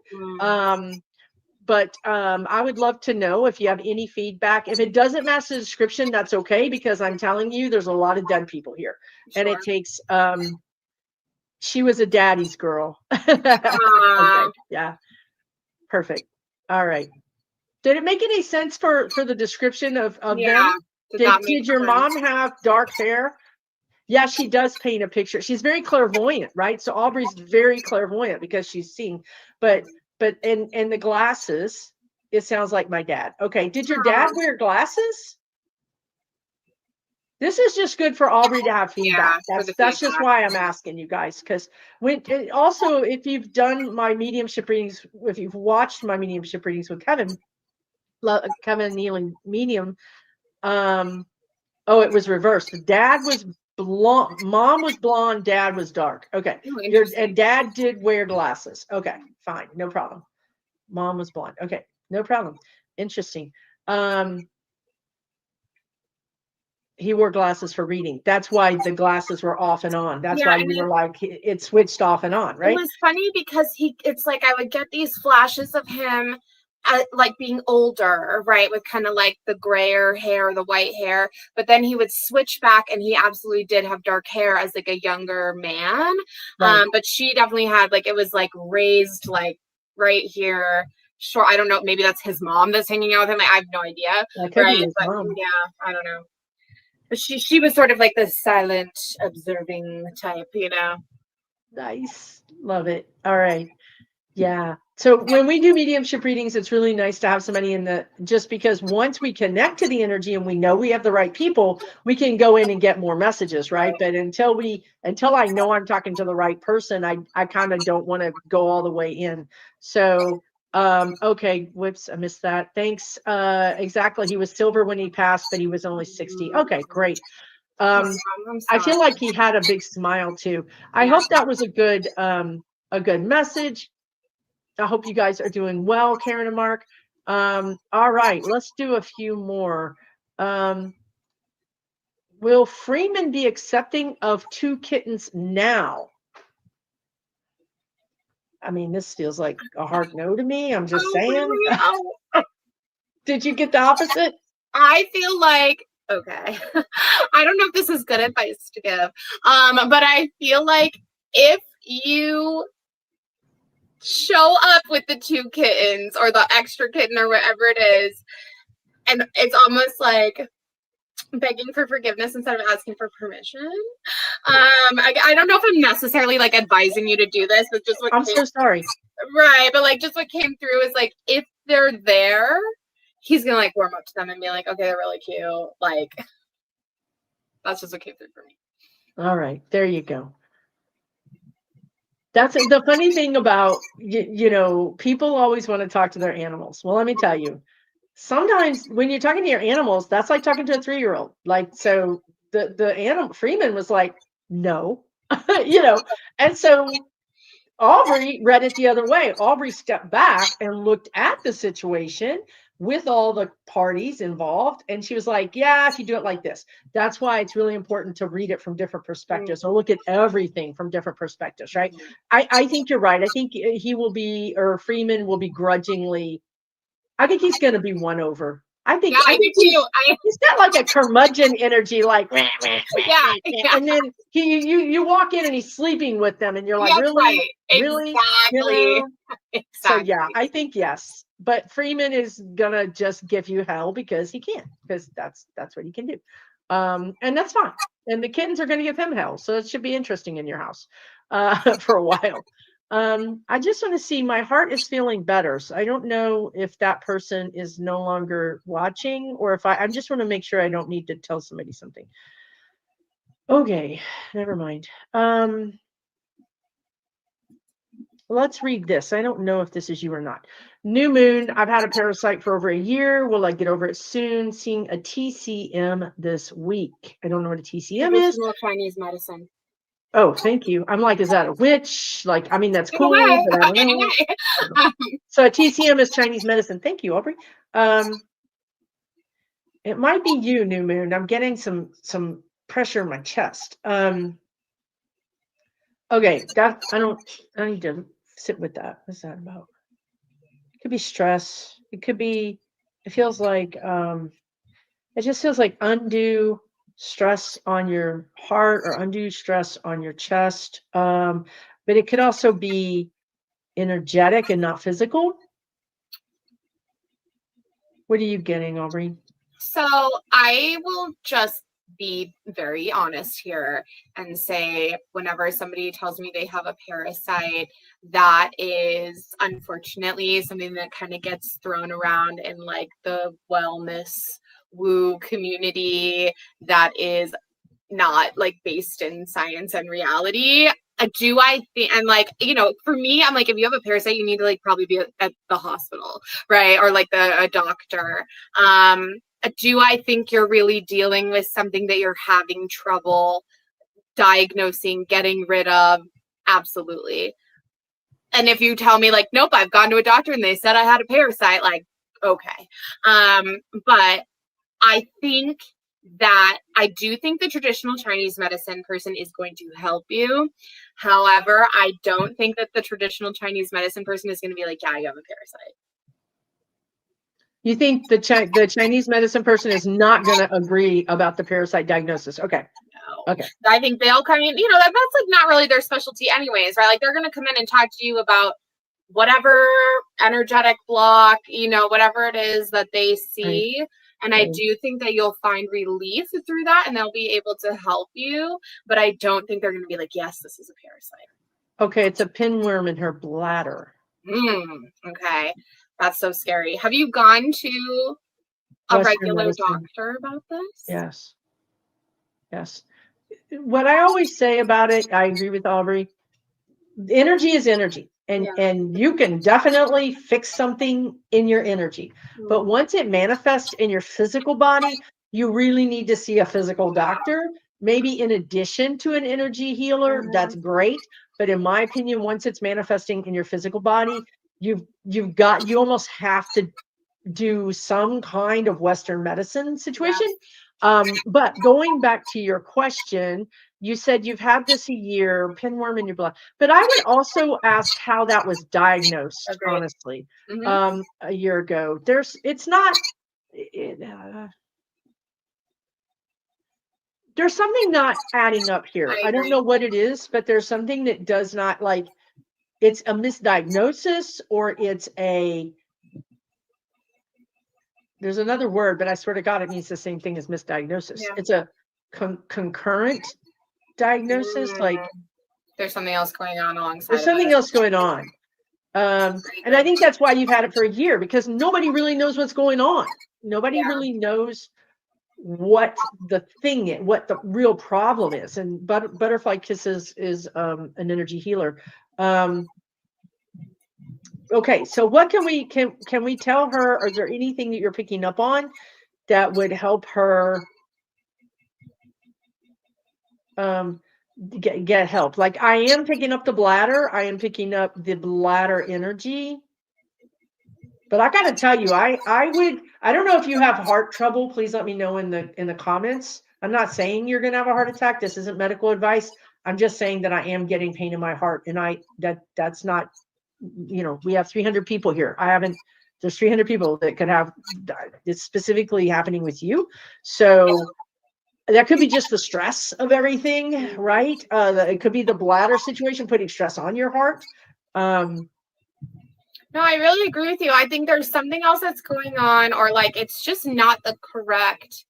But I would love to know if you have any feedback. If it doesn't match the description, that's okay, because I'm telling you, there's a lot of dead people here. Sure. And it takes, she was a daddy's girl. Okay. Yeah. Perfect. All right. Did it make any sense for the description of them? Did your mom have dark hair? Yeah, she does paint a picture. She's very clairvoyant, right? So Aubrey's very clairvoyant because she's seeing, but in the glasses, it sounds like my dad. Okay. Did your dad wear glasses? This is just good for Aubrey to have feedback. That's just why I'm asking you guys. Because also, if you've done my mediumship readings, if you've watched my mediumship readings with Kevin Nealing medium, it was reversed. Dad was blonde, mom was blonde, dad was dark. Okay. And dad did wear glasses. Okay, fine, no problem. Mom was blonde. Okay, no problem. Interesting. He wore glasses for reading. That's why the glasses were off and on. That's why you were like, it switched off and on, right? It was funny because it's like I would get these flashes of him like being older, right, with kind of like the grayer hair, the white hair, but then he would switch back and he absolutely did have dark hair as like a younger man. Right. But she definitely had like, it was like raised like right here, short. I don't know, maybe that's his mom that's hanging out with him. I have no idea. Right. But yeah, I don't know. But she was sort of like the silent observing type, you know. Nice. Love it. All right. Yeah. So when we do mediumship readings, it's really nice to have somebody just because once we connect to the energy and we know we have the right people, we can go in and get more messages, right? But until I know I'm talking to the right person, I kind of don't want to go all the way in. So, okay. Whoops. I missed that. Thanks. Exactly. He was silver when he passed, but he was only 60. Okay, great. I feel like he had a big smile too. I hope that was a good message. I hope you guys are doing well, Karen and Mark. All right, let's do a few more. Will Freeman be accepting of 2 kittens now? I mean, this feels like a hard no to me. I'm just saying. Did you get the opposite? I feel like, okay. I don't know if this is good advice to give. But I feel like if you show up with the 2 kittens or the extra kitten or whatever it is, and it's almost like begging for forgiveness instead of asking for permission. I don't know if I'm necessarily like advising you to do this, but just what I'm so sorry. Right, but like just what came through is like if they're there, he's gonna like warm up to them and be like, okay, they're really cute. Like that's just what came through for me. All right, there you go. That's the funny thing about, people always want to talk to their animals. Well, let me tell you, sometimes when you're talking to your animals, that's like talking to a 3-year-old. Like, so the animal Freeman was like, no, and so Aubrey read it the other way. Aubrey stepped back and looked at the situation with all the parties involved. And she was like, yeah, if you do it like this. That's why it's really important to read it from different perspectives or look at everything from different perspectives, right? I think you're right. I think Freeman will be grudgingly, I think he's going to be won over. I think, Yeah, I do too. he's got like a curmudgeon energy, like, Yeah. and then you walk in and he's sleeping with them, and you're like, That's really, right. really, Exactly. So Exactly. yeah, I think yes, but Freeman is gonna just give you hell because he can, because that's what he can do, and that's fine. And the kittens are gonna give him hell, so it should be interesting in your house, for a while. I just want to see, my heart is feeling better. So I don't know if that person is no longer watching, or if I just want to make sure I don't need to tell somebody something. Okay, never mind. Let's read this. I don't know if this is you or not. New moon. I've had a parasite for over a year. Will I get over it soon? Seeing a TCM this week. I don't know what a TCM is. Traditional Chinese medicine. Oh, thank you. I'm like, is that a witch? Like, I mean, that's In a cool, way. but I don't In a know. way. So a TCM is Chinese medicine. Thank you, Aubrey. It might be you, new moon. I'm getting some pressure in my chest. Okay, that I need to sit with that. What's that about? It could be stress. It could be, it feels like it just feels like undue stress on your heart or undue stress on your chest. But it could also be energetic and not physical. What are you getting, Aubrey? So I will just be very honest here and say, whenever somebody tells me they have a parasite, that is unfortunately something that kind of gets thrown around in like the wellness woo community that is not like based in science and reality. Do I think, and like, you know, for me, I'm like, if you have a parasite, you need to like probably be at the hospital, right? Or like a doctor. Do I think you're really dealing with something that you're having trouble diagnosing, getting rid of? Absolutely. And if you tell me like, nope, I've gone to a doctor and they said I had a parasite, like, okay. But I think that I do think the traditional Chinese medicine person is going to help you. However, I don't think that the traditional Chinese medicine person is going to be like, yeah, you have a parasite. You think the Chinese medicine person is not going to agree about the parasite diagnosis? Okay. No. Okay. I think they'll come in, you know, that's like not really their specialty anyways, right? Like they're going to come in and talk to you about whatever energetic block, you know, whatever it is that they see. Right. And I do think that you'll find relief through that and they'll be able to help you. But I don't think they're going to be like, yes, this is a parasite. Okay. It's a pinworm in her bladder. Okay. That's so scary. Have you gone to a regular doctor about this? Yes. Yes. What I always say about it, I agree with Aubrey. Energy is energy. And you can definitely fix something in your energy. But once it manifests in your physical body, you really need to see a physical doctor, maybe in addition to an energy healer. That's great. But in my opinion, once it's manifesting in your physical body, you almost have to do some kind of Western medicine situation. But going back to your question, you said you've had this a year, pinworm in your blood. But I would also ask how that was diagnosed, honestly, a year ago. There's something not adding up here. I don't know what it is, but there's something that does not, like, it's a misdiagnosis, or there's another word, but I swear to God, it means the same thing as misdiagnosis. Yeah. It's a concurrent diagnosis. Like there's something else going on alongside. There's something else going on. And I think that's why you've had it for a year, because nobody really knows what's going on. Nobody really knows what the thing is, what the real problem is. And Butterfly Kisses is an energy healer. Okay, so what can we tell her? Or is there anything that you're picking up on that would help her get help? Like, I am picking up the bladder. I am picking up the bladder energy. But I got to tell you, I don't know if you have heart trouble. Please let me know in the comments. I'm not saying you're going to have a heart attack. This isn't medical advice. I'm just saying that I am getting pain in my heart, and that's not, you know, we have 300 people here. I haven't There's 300 people that could have it's specifically happening with you. So that could be just the stress of everything, right? It could be the bladder situation putting stress on your heart. No, I really agree with you. I think there's something else that's going on, or like it's just not the correct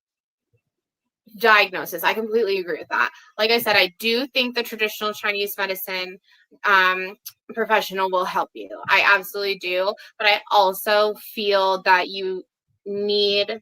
diagnosis. I completely agree with that. Like I said, I do think the traditional Chinese medicine professional will help you. I absolutely do. But I also feel that you need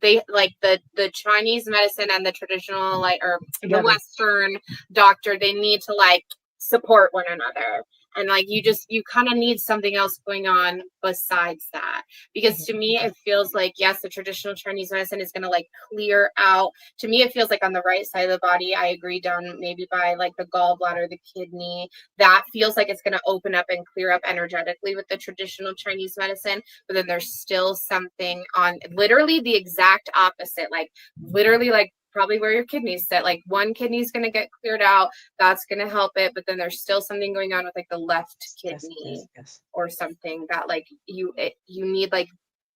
the Chinese medicine and the traditional the Western doctor, they need to like support one another. And like you kind of need something else going on besides that. Because to me, it feels like, yes, the traditional Chinese medicine is going to like clear out. To me, it feels like on the right side of the body, I agree, down maybe by like the gallbladder, the kidney, that feels like it's going to open up and clear up energetically with the traditional Chinese medicine. But then there's still something on literally the exact opposite, like literally like probably where your kidneys sit. Like one kidney is going to get cleared out. That's going to help it. But then there's still something going on with like the left kidney or something that like you need like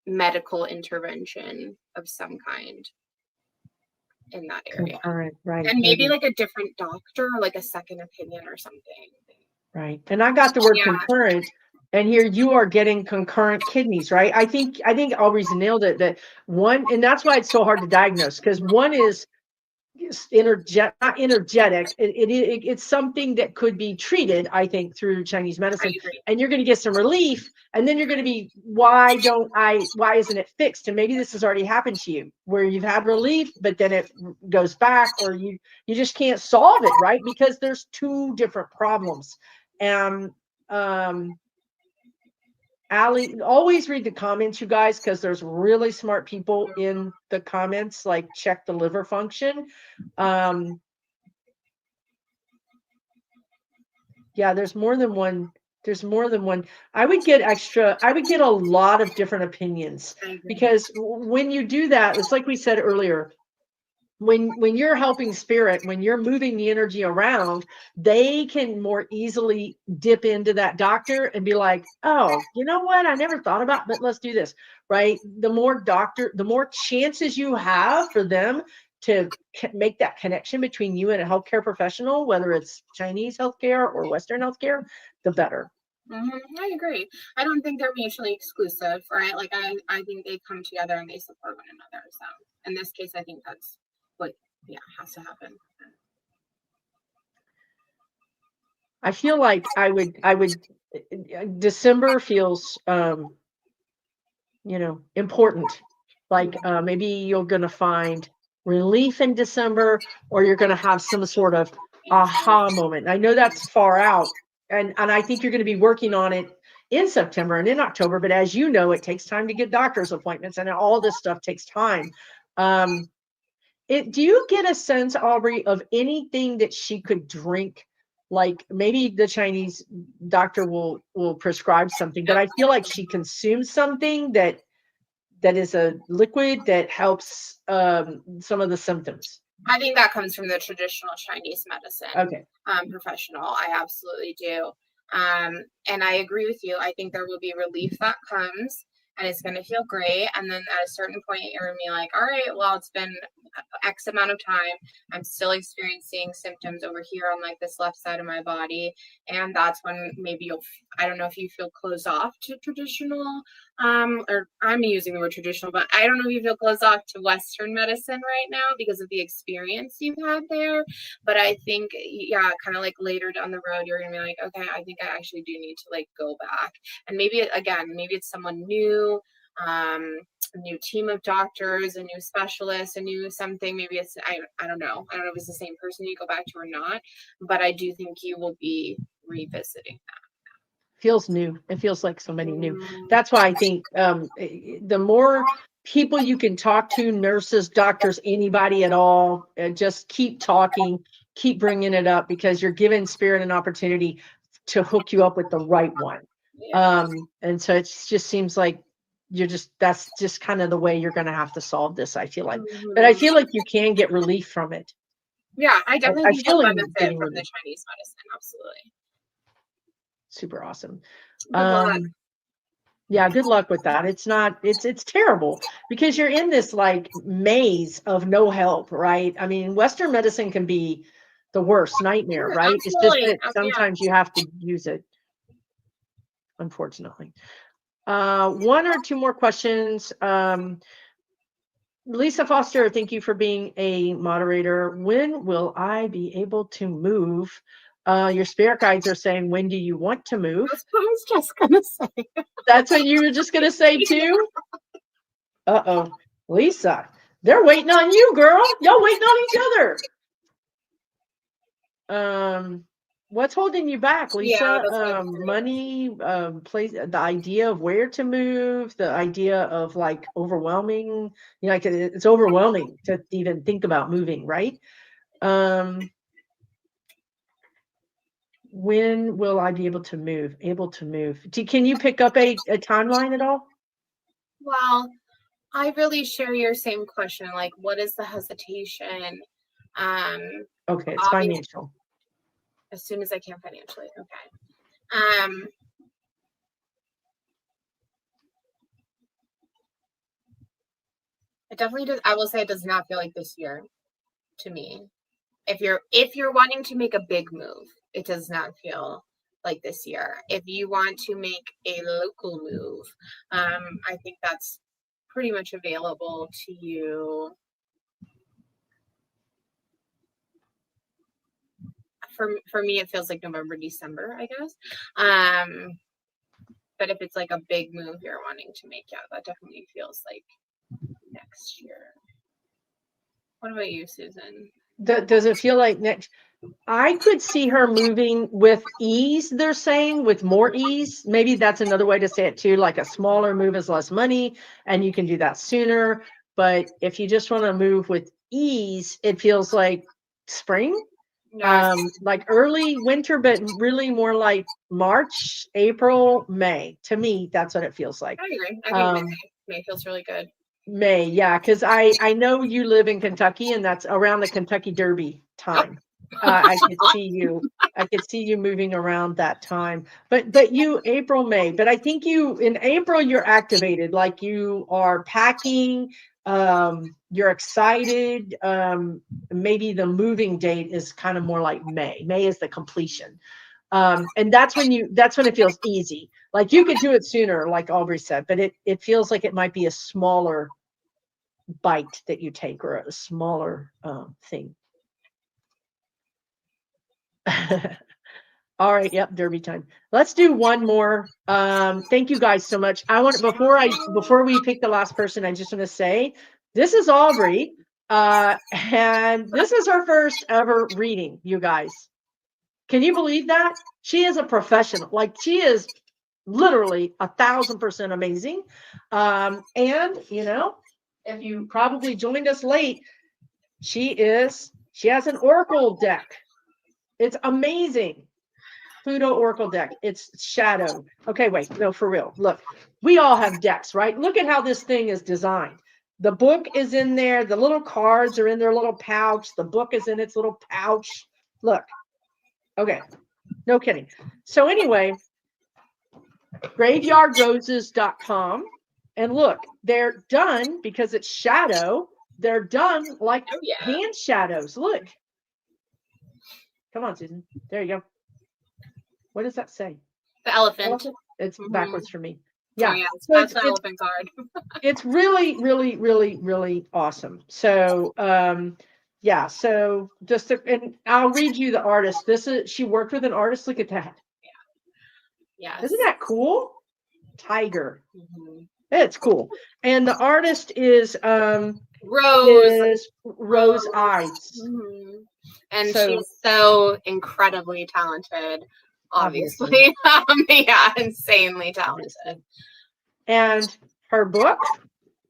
medical intervention of some kind in that area. Concurrent, right. And maybe like a different doctor or like a second opinion or something. Right. And I got the word concurrent. And here you are getting concurrent kidneys, right? I think Aubrey's nailed it. That one, and that's why it's so hard to diagnose, because one is not energetic. It's something that could be treated, I think, through Chinese medicine, and you're going to get some relief. And then you're going to be, why isn't it fixed? And maybe this has already happened to you, where you've had relief, but then it goes back, or you just can't solve it, right? Because there's two different problems. And Allie, always read the comments, you guys, because there's really smart people in the comments, like check the liver function. Yeah, there's more than one. There's more than one. I would get a lot of different opinions, because when you do that, it's like we said earlier, when you're helping spirit, when you're moving the energy around, they can more easily dip into that doctor and be like, oh, you know what? I never thought about, but let's do this, right? The more chances you have for them to make that connection between you and a healthcare professional, whether it's Chinese healthcare or Western healthcare, the better. I agree. I don't think they're mutually exclusive, right? Like I think they come together and they support one another. So in this case, I think that's what has to happen. I feel like I would December feels important. Like maybe you're going to find relief in December, or you're going to have some sort of aha moment. I know that's far out, and I think you're going to be working on it in September and in October, but as you know, it takes time to get doctor's appointments, and all this stuff takes time. Do you get a sense, Aubrey, of anything that she could drink? Like maybe the Chinese doctor will prescribe something, but I feel like she consumes something that is a liquid that helps some of the symptoms. I think that comes from the traditional Chinese medicine professional. I absolutely do. And I agree with you. I think there will be relief that comes, and it's going to feel great. And then at a certain point, you're going to be like, all right, well, it's been X amount of time. I'm still experiencing symptoms over here on like this left side of my body. And that's when maybe I don't know if you feel closed off to traditional, or I'm using the word traditional, but I don't know if you feel closed off to Western medicine right now because of the experience you've had there. But I think, kind of like later down the road, you're going to be like, okay, I think I actually do need to like go back. And maybe it's someone new, a new team of doctors, a new specialist, a new something. Maybe it's, I don't know. I don't know if it's the same person you go back to or not, but I do think you will be revisiting that. Feels new. It feels like so many new. That's why I think the more people you can talk to, nurses, doctors, anybody at all, just keep talking, keep bringing it up, because you're giving spirit an opportunity to hook you up with the right one. And so it just seems like that's just kind of the way you're going to have to solve this, I feel like. But I feel like you can get relief from it. Yeah, I definitely feel like benefit from the Chinese medicine. Absolutely. Super awesome. Yeah, good luck with that. It's terrible because you're in this like maze of no help, right? I mean, Western medicine can be the worst nightmare, Sure, right? It's just absolutely. that sometimes you have to use it, unfortunately. One or two more questions. Lisa Foster, thank you for being a moderator. When will I be able to move? Your spirit guides are saying, when do you want to move? That's what I was just gonna say. That's what you were just going to say too? Uh-oh. Lisa, they're waiting on you, girl. Y'all waiting on each other. What's holding you back, Lisa? Yeah, Money, place, the idea of where to move, the idea of like overwhelming, like it's overwhelming to even think about moving, right? When will I be able to move? Can you pick up a timeline at all? well, I really share your same question. Like, what is the hesitation? Okay, it's Obviously, financial. as soon as I can financially. Okay. It definitely does. I will say it does not feel like this year to me. If you're wanting to make a big move, it does not feel like this year. If you want to make a local move, I think that's pretty much available to you. For me, it feels like November, December, I guess. But if it's like a big move you're wanting to make, yeah, that definitely feels like next year. What about you, Susan? Does it feel like next? I could see her moving with ease, they're saying, with more ease. Maybe that's another way to say it too, like a smaller move is less money, and you can do that sooner. But if you just want to move with ease, it feels like spring, Yes. like early winter, but really more like March, April, May. To me, that's what it feels like. I agree. I think May feels really good. May, yeah, because I know you live in Kentucky, and that's around the Kentucky Derby time. I could see you moving around that time. But you April, May. But I think you in April you're activated, like you are packing. You're excited. Maybe the moving date is kind of more like May. May is the completion. And that's when it feels easy. Like you could do it sooner, like Aubrey said, but it feels like it might be a smaller bite that you take or a smaller thing. All right, yep, derby time. Let's do one more. Thank you guys so much. I want before we pick the last person, I just want to say this is Aubrey, and this is her first ever reading, you guys. Can you believe that? She is a professional. Like she is literally 1,000% amazing. And if you probably joined us late, she has an oracle deck. It's amazing. Pluto oracle deck. It's shadow. Okay, wait, no, for real. Look, we all have decks, right? Look at how this thing is designed. The book is in there. The little cards are in their little pouch. The book is in its little pouch. Look. Okay. No kidding. So anyway, graveyardroses.com. And look, they're done because it's shadow. They're done like hand shadows. Look. Come on, Susan. There you go. What does that say? The elephant. It's backwards for me. Yeah. Oh, yeah. So That's the elephant card. It's really, really, really, really awesome. So yeah, so and I'll read you the artist. She worked with an artist. Look at that. Yeah. Isn't that cool? Tiger. Mm-hmm. It's cool. And the artist is Rose Eyes. Mm-hmm. And she's so incredibly talented, obviously. Yeah, insanely talented. Obviously. And her book,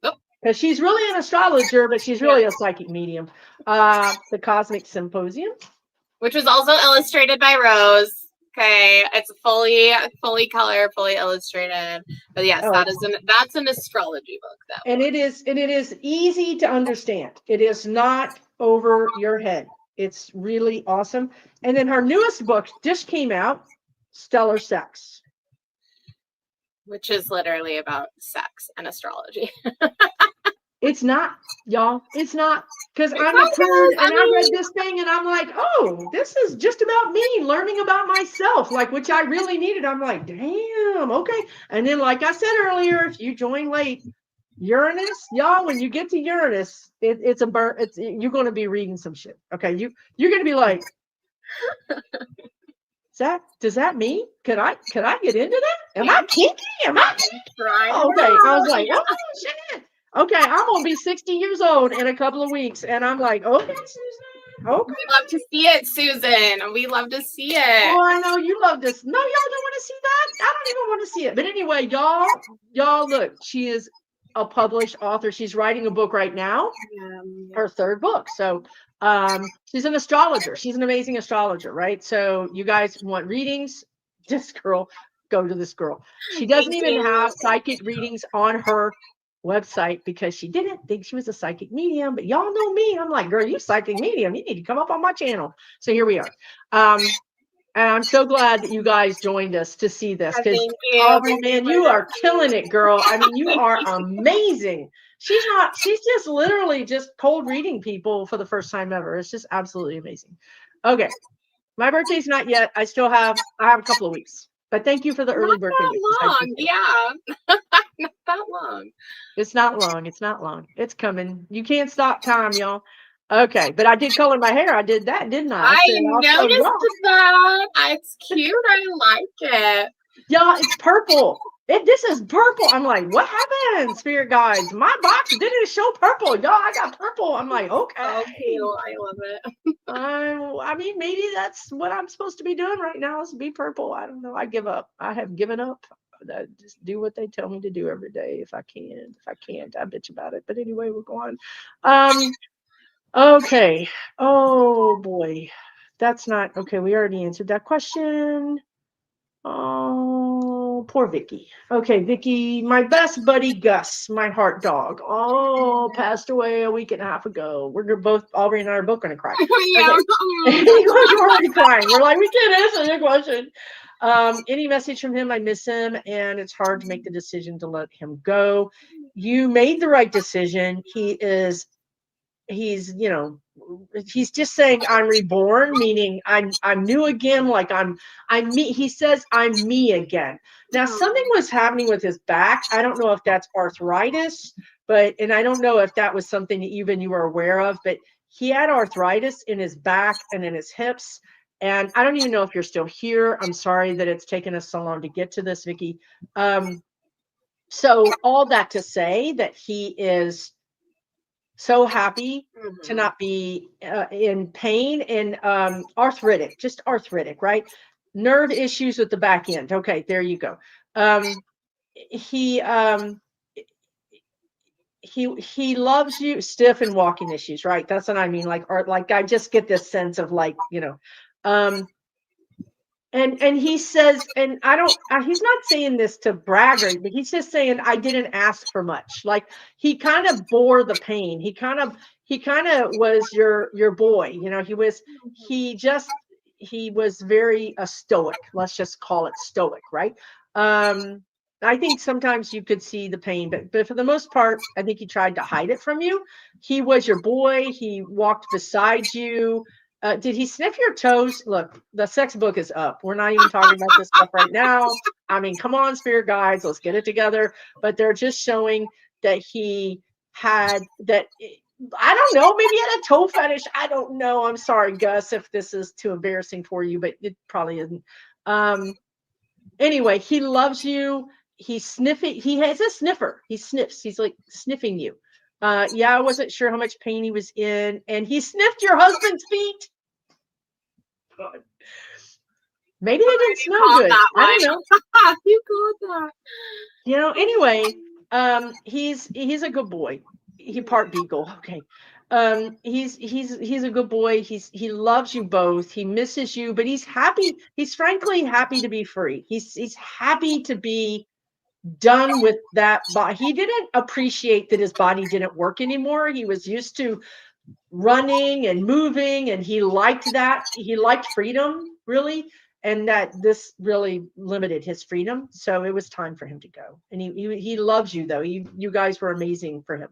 because she's really an astrologer, but she's really a psychic medium. The Cosmic Symposium, which was also illustrated by Rose. Okay, it's fully color, fully illustrated. But yes, that's an astrology book though. And it is easy to understand. It is not over your head. It's really awesome. And then her newest book just came out, Stellar Sex. which is literally about sex and astrology. It's not, y'all. It's not, because It's I'm not a prude I and I read mean, this thing and I'm like, oh, this is just about me learning about myself, like, which I really needed. I'm like, damn, okay. And then, like I said earlier, if you join late, Uranus, y'all, when you get to Uranus, it's a burn. You're going to be reading some shit. Okay, you're going to be like, does that mean could I get into that? Am I kinky? Am I right. okay? I was like, oh shit. Okay, I'm gonna be 60 years old in a couple of weeks, and I'm like, okay, Susan. Okay. We love to see it, Susan. We love to see it. Oh, I know you love this. No, y'all don't want to see that. I don't even want to see it. But anyway, y'all look. She is a published author. She's writing a book right now, her third book. So she's an astrologer. She's an amazing astrologer, right? So you guys want readings? This girl, go to this girl. She doesn't even have psychic readings on her website because she didn't think she was a psychic medium. But y'all know me. I'm like, girl, you psychic medium. You need to come up on my channel. So here we are. And I'm so glad that you guys joined us to see this, because Aubrey, man, you are killing it, girl. I mean, you are amazing. She's just literally just cold reading people for the first time ever. It's just absolutely amazing. Okay. My birthday's not yet. I have a couple of weeks. But thank you for the early birthday. Not long. Yeah. Not that long. It's not long. It's not long. It's coming. You can't stop time, y'all. Okay, but I did color my hair. I did that, didn't I? I noticed that. It's cute. I like it. Y'all, it's purple. This is purple. I'm like, what happened, spirit guides? My box didn't show purple. Y'all, I got purple. I'm like, okay. I love it. I mean, maybe that's what I'm supposed to be doing right now, is be purple. I don't know. I give up. I have given up. I just do what they tell me to do every day if I can. If I can't, I bitch about it. But anyway, we're going. Okay. Oh boy. That's not okay. We already answered that question. Oh, poor Vicky. Okay, Vicky, my best buddy Gus, my heart dog. Oh, passed away a week and a half ago. We're both, Aubrey and I are both going to cry. Yeah. Okay. We're already crying. We're like, we can't answer your question. Any message from him? I miss him, and it's hard to make the decision to let him go. You made the right decision. He's just saying I'm reborn, meaning I'm new again, like I'm me. He says I'm me again. Now something was happening with his back. I don't know if that's arthritis, and I don't know if that was something that even you were aware of, but he had arthritis in his back and in his hips. And I don't even know if you're still here. I'm sorry that it's taken us so long to get to this, Vicky. So all that to say that he is so happy to not be in pain and just arthritic, right? Nerve issues with the back end. Okay, there you go. He loves you. Stiff and walking issues, right? That's what I mean. Like I just get this sense of like, and he says, and he's not saying this to brag, but he's just saying, I didn't ask for much. Like he kind of bore the pain. He kind of was your boy. He was very stoic. Let's just call it stoic. Right. I think sometimes you could see the pain, but for the most part, I think he tried to hide it from you. He was your boy. He walked beside you. Did he sniff your toes? Look, the sex book is up. We're not even talking about this stuff right now. I mean, come on, spirit guides, let's get it together. But they're just showing that he had that. I don't know. Maybe he had a toe fetish. I don't know. I'm sorry, Gus, if this is too embarrassing for you, but it probably isn't. Anyway, he loves you. He's sniffing. He has a sniffer. He sniffs. He's like sniffing you. Yeah, I wasn't sure how much pain he was in, and he sniffed your husband's feet. God. Maybe they didn't smell good. I don't know. You called that. Anyway, he's a good boy. He part beagle. Okay. He's a good boy. He loves you both. He misses you, but he's happy. He's frankly happy to be free. He's happy to be done with that body. He didn't appreciate that his body didn't work anymore. He was used to running and moving, and he liked that. He liked freedom, really. and that this really limited his freedom. So it was time for him to go. And he loves you though. You guys were amazing for him.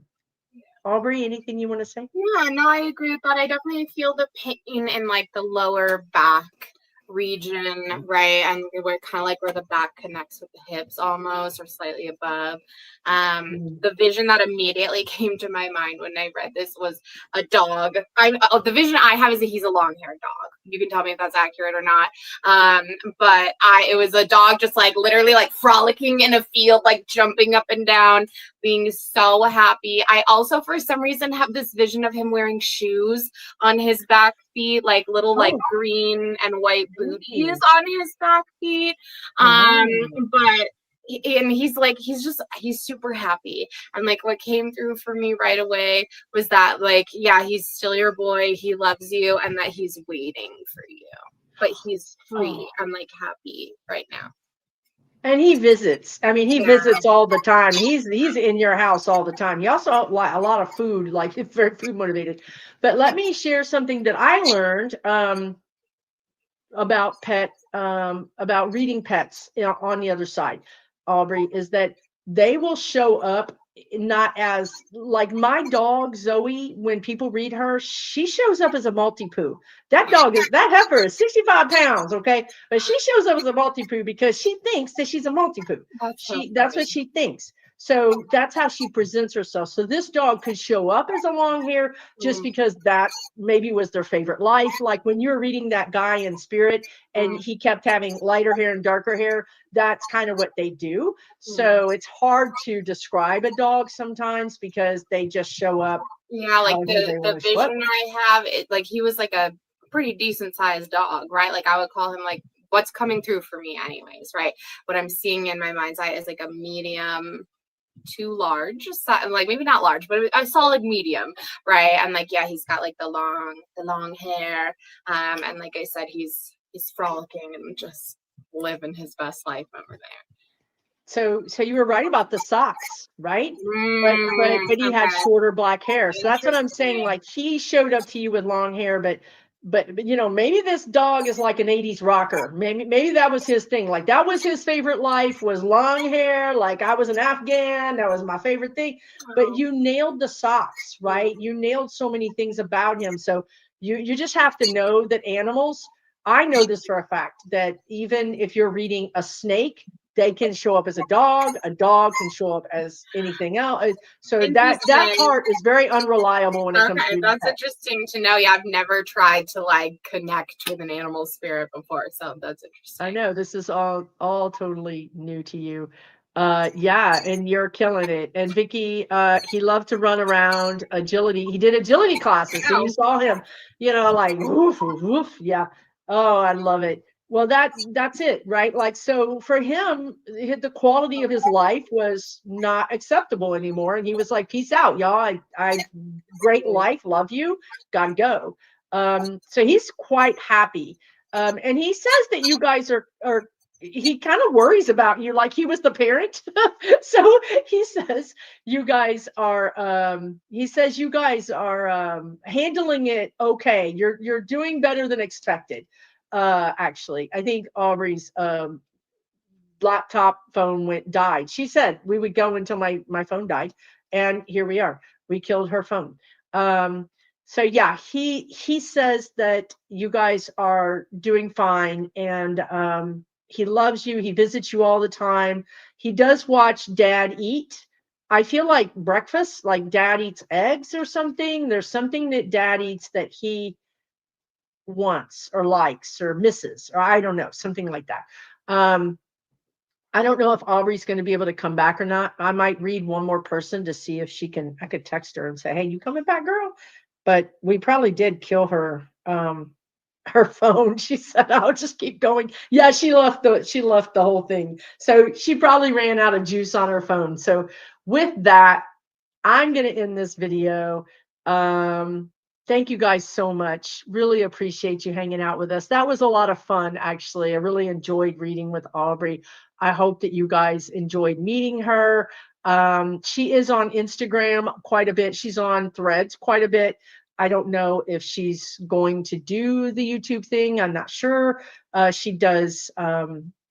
Aubrey, anything you want to say? Yeah, no, I agree with that. I definitely feel the pain in like the lower back region, right? And we're kind of like where the back connects with the hips almost, or slightly above. The vision that immediately came to my mind when I read this was a dog. The vision I have is that he's a long-haired dog. You can tell me if that's accurate or not. But it was a dog just like literally like frolicking in a field, like jumping up and down, being so happy. I also, for some reason, have this vision of him wearing shoes on his back feet, like little like green and white booties on his back feet. But and he's super happy. And like what came through for me right away was that like, yeah, he's still your boy, he loves you, and that he's waiting for you, but he's free and like happy right now. And he visits. I mean, he visits all the time. He's in your house all the time. He also a lot of food, like he's very food motivated. But let me share something that I learned about about reading pets, you know, on the other side, Aubrey, is that they will show up not as like my dog Zoe. When people read her, she shows up as a multi-poo. That heifer is 65 pounds, okay, but she shows up as a multi-poo because she thinks that she's a multi-poo. That's what she thinks. So that's how she presents herself. So this dog could show up as a long hair just because that maybe was their favorite life. Like when you're reading that guy in spirit and he kept having lighter hair and darker hair, that's kind of what they do. So it's hard to describe a dog sometimes because they just show up. Yeah, like the vision I have, like he was like a pretty decent sized dog, right? Like I would call him like what's coming through for me anyways, right? What I'm seeing in my mind's eye is like a medium too large, like maybe not large, but a solid medium, right? And like, yeah, he's got like the long hair, and like I said, he's frolicking and just living his best life over there. So you were right about the socks, right? But he had shorter black hair. So that's what I'm saying. Like he showed up to you with long hair, but you know, maybe this dog is like an 80s rocker. Maybe that was his thing. Like that was his favorite life, was long hair. Like I was an Afghan. That was my favorite thing. But you nailed the socks, right? You nailed so many things about him. So you just have to know that animals, I know this for a fact, that even if you're reading a snake, they can show up as a dog can show up as anything else. So that part is very unreliable when it comes to that's interesting to know. Yeah, I've never tried to like connect with an animal spirit before, so that's interesting. I know this is all totally new to you. Yeah, and you're killing it. And Vicky, he loved to run around, agility. He did agility classes, so you saw him, you know, like woof, woof, woof. Yeah. Oh, I love it. Well, that's it, right? Like, so for him, the quality of his life was not acceptable anymore. And he was like, peace out, y'all. I great life. Love you. Gotta go. So he's quite happy. And he says that you guys are he kind of worries about you, like he was the parent. So he says you guys are handling it okay. You're doing better than expected. Actually, I think Aubrey's laptop phone died. She said we would go until my phone died, and here we are. We killed her phone. So yeah, he says that you guys are doing fine, and he loves you. He visits you all the time. He does watch Dad eat. I feel like breakfast, like Dad eats eggs or something. There's something that Dad eats that he wants or likes or misses, or I don't know, something like that. I don't know if Aubrey's going to be able to come back or not. I might read one more person to see if I could text her and say, hey, you coming back, girl? But we probably did kill her phone. She said, I'll just keep going. Yeah, she left the whole thing. So she probably ran out of juice on her phone. So with that, I'm going to end this video. Thank you guys so much. Really appreciate you hanging out with us. That was a lot of fun, actually. I really enjoyed reading with Aubrey. I hope that you guys enjoyed meeting her. She is on Instagram quite a bit. She's on Threads quite a bit. I don't know if she's going to do the YouTube thing. I'm not sure. She does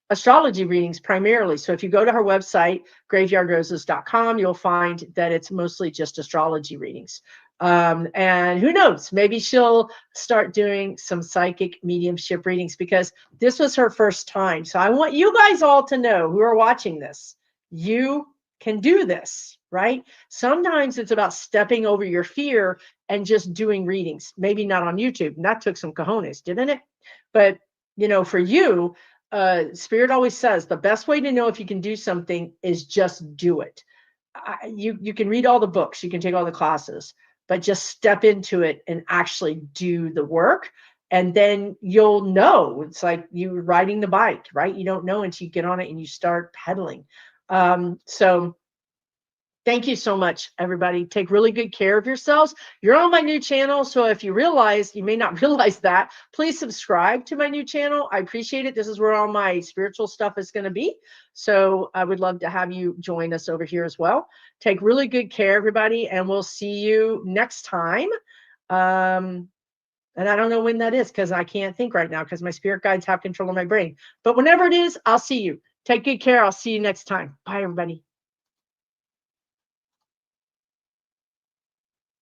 astrology readings primarily. So if you go to her website, graveyardroses.com, you'll find that it's mostly just astrology readings. And who knows, maybe she'll start doing some psychic mediumship readings, because this was her first time. So I want you guys all to know, who are watching this, you can do this, right? Sometimes it's about stepping over your fear and just doing readings. Maybe not on YouTube. And that took some cojones, didn't it? But, you know, for you, Spirit always says the best way to know if you can do something is just do it. You can read all the books, you can take all the classes, but just step into it and actually do the work. And then you'll know. It's like you riding the bike, right? You don't know until you get on it and you start pedaling. So thank you so much, everybody. Take really good care of yourselves. You're on my new channel, so if you realize, you may not realize that, please subscribe to my new channel. I appreciate it. This is where all my spiritual stuff is going to be. So I would love to have you join us over here as well. Take really good care, everybody, and we'll see you next time. And I don't know when that is, because I can't think right now, because my spirit guides have control of my brain. But whenever it is, I'll see you. Take good care. I'll see you next time. Bye, everybody.